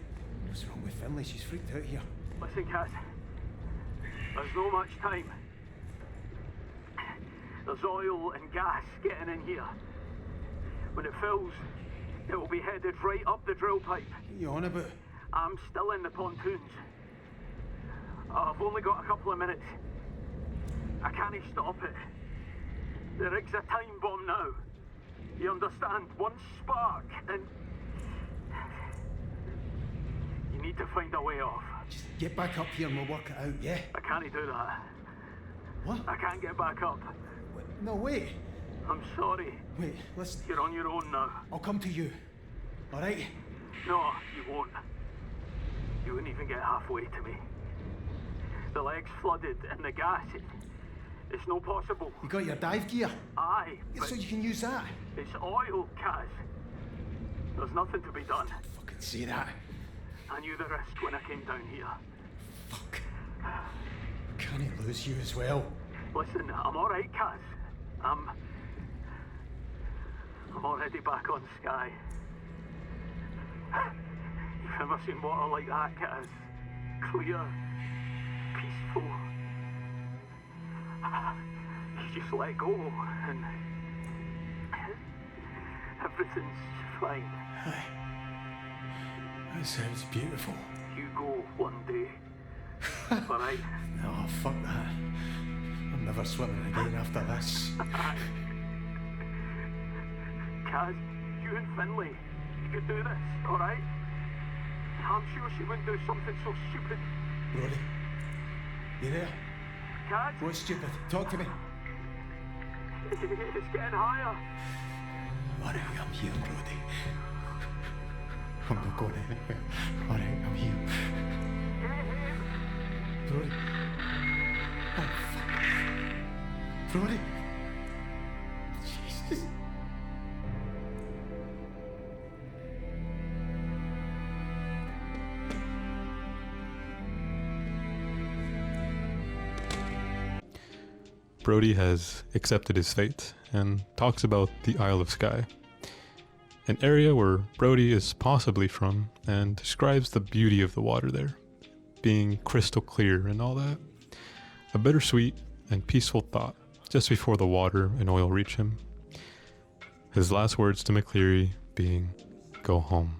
what's wrong with Finley? She's freaked out here. Listen, Kaz, there's no much time. There's oil and gas getting in here. When it fills, it will be headed right up the drill pipe. What are you on about? I'm still in the pontoons. I've only got a couple of minutes. I can't stop it. The rig's a time bomb now. You understand? One spark and... You need to find a way off. Just get back up here and we'll work it out, yeah? I can't do that. What? I can't get back up. Wait, no, wait. I'm sorry. Wait, listen. You're on your own now. I'll come to you. All right? No, you won't. You wouldn't even get halfway to me. The leg's flooded and the gas, It's no possible. You got your dive gear? Aye, Yeah, but so you can use that. it's oil, Kaz. There's nothing to be done. Fucking say that. I knew the risk when I came down here. Fuck. Can he lose you as well? Listen, I'm alright, Kaz. I'm already back on Skye. You've never seen water like that, Kaz. Clear, peaceful. You just let go and everything's fine. That sounds beautiful. You go one day. Alright? No, fuck that. I'm never swimming again after this. Kaz, you and Finlay, you could do this, alright? I'm sure she wouldn't do something so stupid. Brody, you there? Kaz, What's stupid? Talk to me. it's getting higher. Alright, I'm here, Brody. I'm not going anywhere. Alright, I'm here. Brody. Oh, fuck. Brody. Jesus. Brody has accepted his fate and talks about the Isle of Skye, an area where Brody is possibly from, and describes the beauty of the water there, being crystal clear and all that. A bittersweet and peaceful thought just before the water and oil reach him. His last words to McCleary being, "Go home."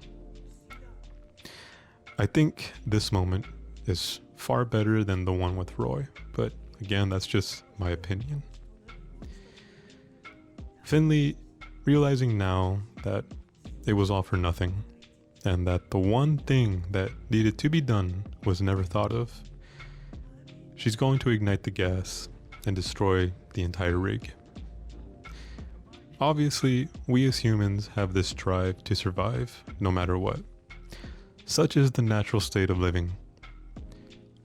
I think this moment is far better than the one with Roy, but again, that's just my opinion. Finlay, realizing now that it was all for nothing, and that the one thing that needed to be done was never thought of, she's going to ignite the gas and destroy the entire rig. Obviously, we as humans have this drive to survive no matter what. Such is the natural state of living.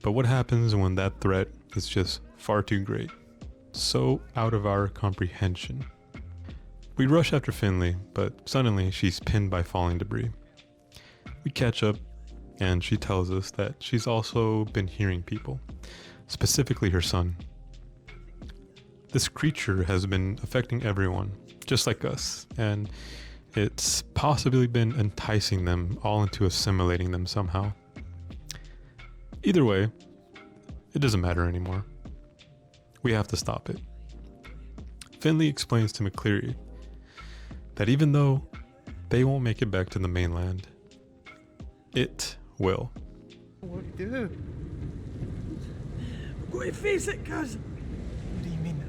But what happens when that threat is just far too great? So out of our comprehension. We rush after Finlay, but suddenly she's pinned by falling debris. We catch up, and she tells us that she's also been hearing people, specifically her son. This creature has been affecting everyone, just like us, and it's possibly been enticing them all into assimilating them somehow. Either way, it doesn't matter anymore. We have to stop it. Finlay explains to McCleary that even though they won't make it back to the mainland, it will. What do you do? We're going to face it, cuz. What do you mean?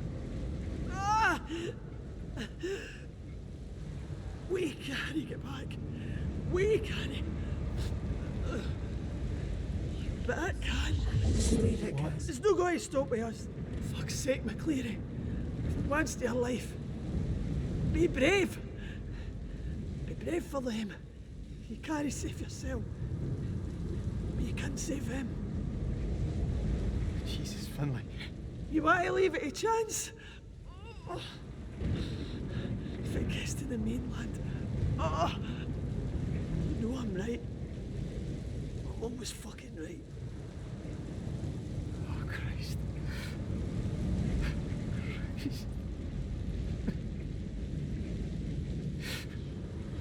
Ah! We can't get back. We can't. But I can. Leave it, cuz. It's no going to stop with us. Fuck's sake, McCleary. One stay alive. Be brave. Be brave for them. You can't save yourself. But you can save him. Jesus, Finlay. You want to leave it a chance? Oh. If it gets to the mainland, oh. You know I'm right. I'm always fucking right. Oh, Christ. Christ.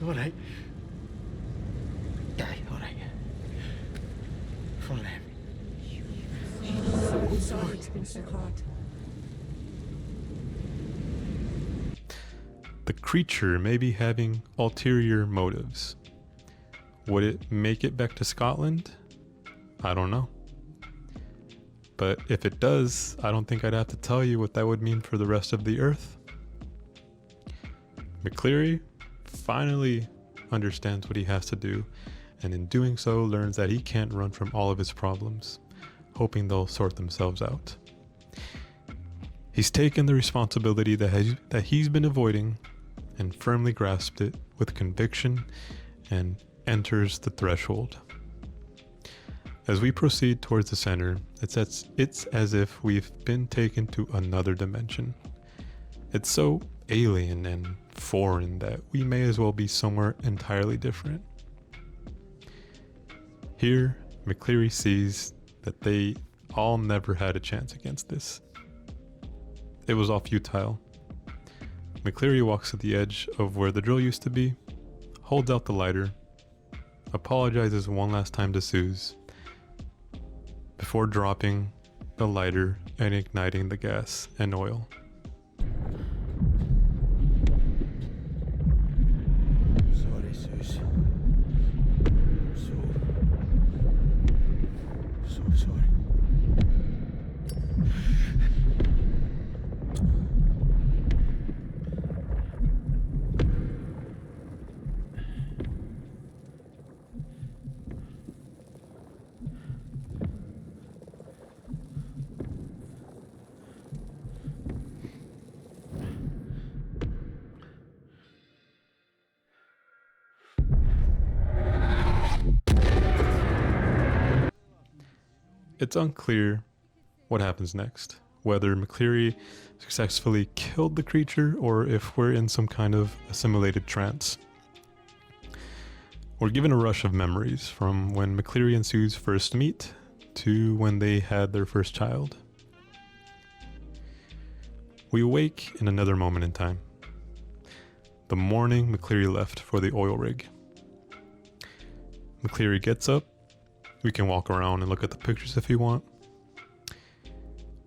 All right. Aye, all right. For them. I'm sorry it's been so hard. The creature may be having ulterior motives. Would it make it back to Scotland? I don't know. But if it does, I don't think I'd have to tell you what that would mean for the rest of the Earth. McCleary finally understands what he has to do, and in doing so learns that he can't run from all of his problems, hoping they'll sort themselves out. He's taken the responsibility that he's been avoiding and firmly grasped it with conviction and enters the threshold. As we proceed towards the center, it's as if we've been taken to another dimension. It's so alien and foreign that we may as well be somewhere entirely different. Here, McCleary sees that they all never had a chance against this. It was all futile. McCleary walks to the edge of where the drill used to be, holds out the lighter, apologizes one last time to Suze, before dropping the lighter and igniting the gas and oil. Sorry, Suze. So sorry. It's unclear what happens next, whether McCleary successfully killed the creature or if we're in some kind of assimilated trance. We're given a rush of memories from when McCleary and Suze first meet to when they had their first child. We awake in another moment in time. The morning McCleary left for the oil rig. McCleary gets up. We can walk around and look at the pictures if you want.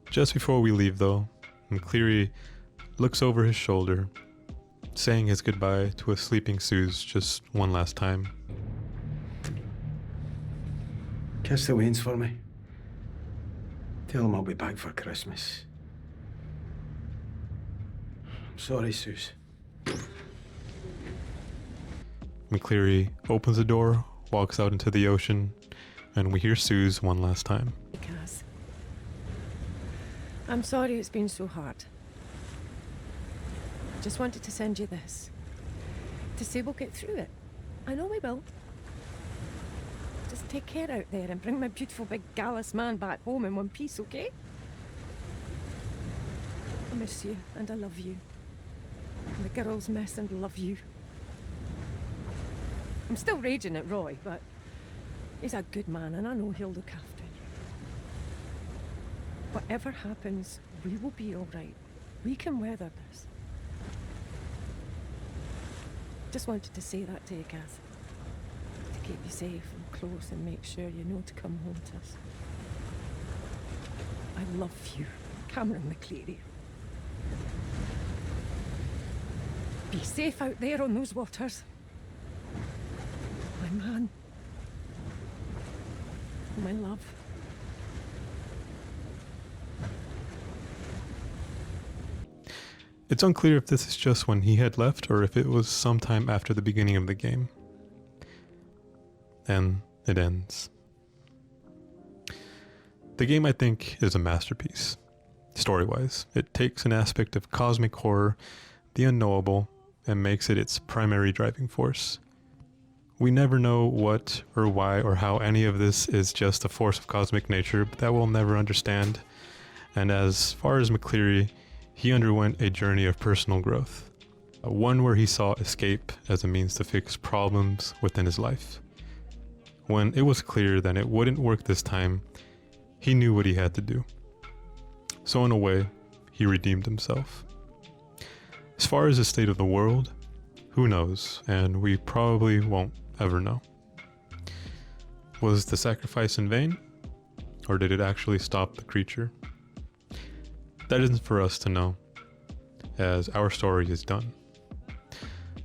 Just before we leave though, McCleary looks over his shoulder, saying his goodbye to a sleeping Suze just one last time. Kiss the Waynes for me. Tell them I'll be back for Christmas. I'm sorry, Suze. McCleary opens the door, walks out into the ocean, and we hear Suze one last time. Kaz, I'm sorry it's been so hard. Just wanted to send you this. To say we'll get through it. I know we will. Just take care out there and bring my beautiful big gallus man back home in one piece, okay? I miss you and I love you. And the girls miss and love you. I'm still raging at Roy, but he's a good man and I know he'll look after you. Whatever happens, we will be all right. We can weather this. Just wanted to say that to you, Kaz. To keep you safe and close and make sure you know to come home to us. I love you, Cameron McCleary. Be safe out there on those waters. My man. My love. It's unclear if this is just when he had left or if it was sometime after the beginning of the game. And it ends. The game, I think, is a masterpiece, story-wise. It takes an aspect of cosmic horror, the unknowable, and makes it its primary driving force. We never know what or why or how any of this is just a force of cosmic nature, but that we'll never understand. And as far as McCleary, he underwent a journey of personal growth, one where he saw escape as a means to fix problems within his life. When it was clear that it wouldn't work this time, he knew what he had to do. So in a way, he redeemed himself. As far as the state of the world, who knows, and we probably won't ever know. Was the sacrifice in vain, or did it actually stop the creature? That isn't for us to know, as our story is done.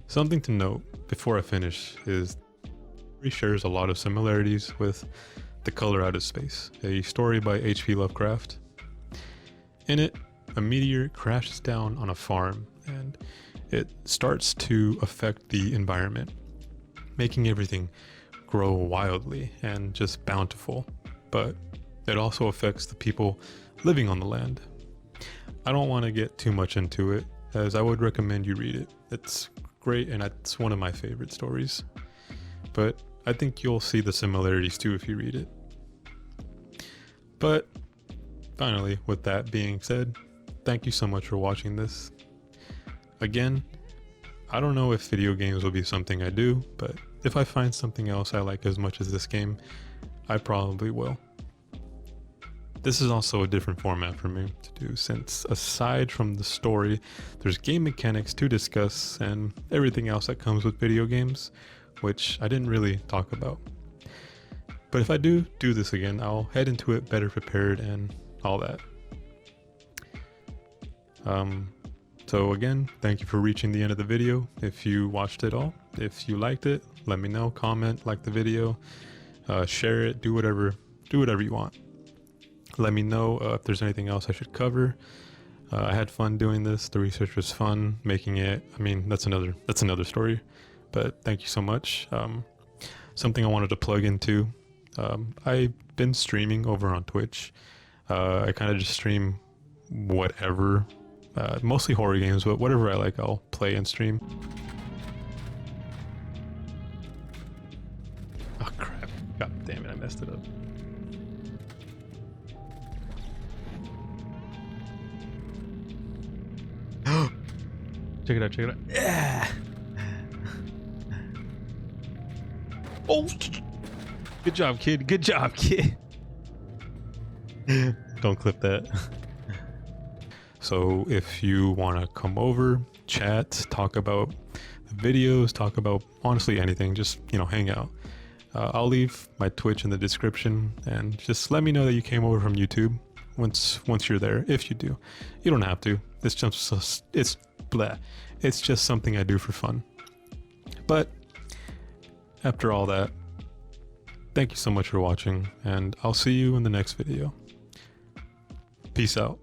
Something to note before I finish is it shares a lot of similarities with The Color Out of Space, a story by H.P. Lovecraft. In it, a meteor crashes down on a farm and it starts to affect the environment, making everything grow wildly and just bountiful, but it also affects the people living on the land. I don't want to get too much into it, as I would recommend you read it. It's great and it's one of my favorite stories, but I think you'll see the similarities too if you read it. But finally, with that being said, thank you so much for watching this. Again, I don't know if video games will be something I do, but if I find something else I like as much as this game, I probably will. This is also a different format for me to do, since aside from the story, there's game mechanics to discuss and everything else that comes with video games, which I didn't really talk about. But if I do this again, I'll head into it better prepared and all that. So again, thank you for reaching the end of the video. If you watched it all, if you liked it, let me know, comment, like the video, share it, do whatever you want. Let me know if there's anything else I should cover. I had fun doing this. The research was fun making it. I mean, that's another story, but thank you so much. Something I wanted to plug into. I've been streaming over on Twitch. I kind of just stream whatever, mostly horror games, but whatever I like, I'll play and stream. Oh crap, god damn it, I messed it up. Check it out, Yeah! Oh! Good job, kid. Good job, kid. Don't clip that. So if you want to come over, chat, talk about the videos, talk about honestly anything, just, hang out. I'll leave my Twitch in the description, and just let me know that you came over from YouTube once you're there, if you do. You don't have to. It's just something I do for fun. But after all that, thank you so much for watching, and I'll see you in the next video. Peace out.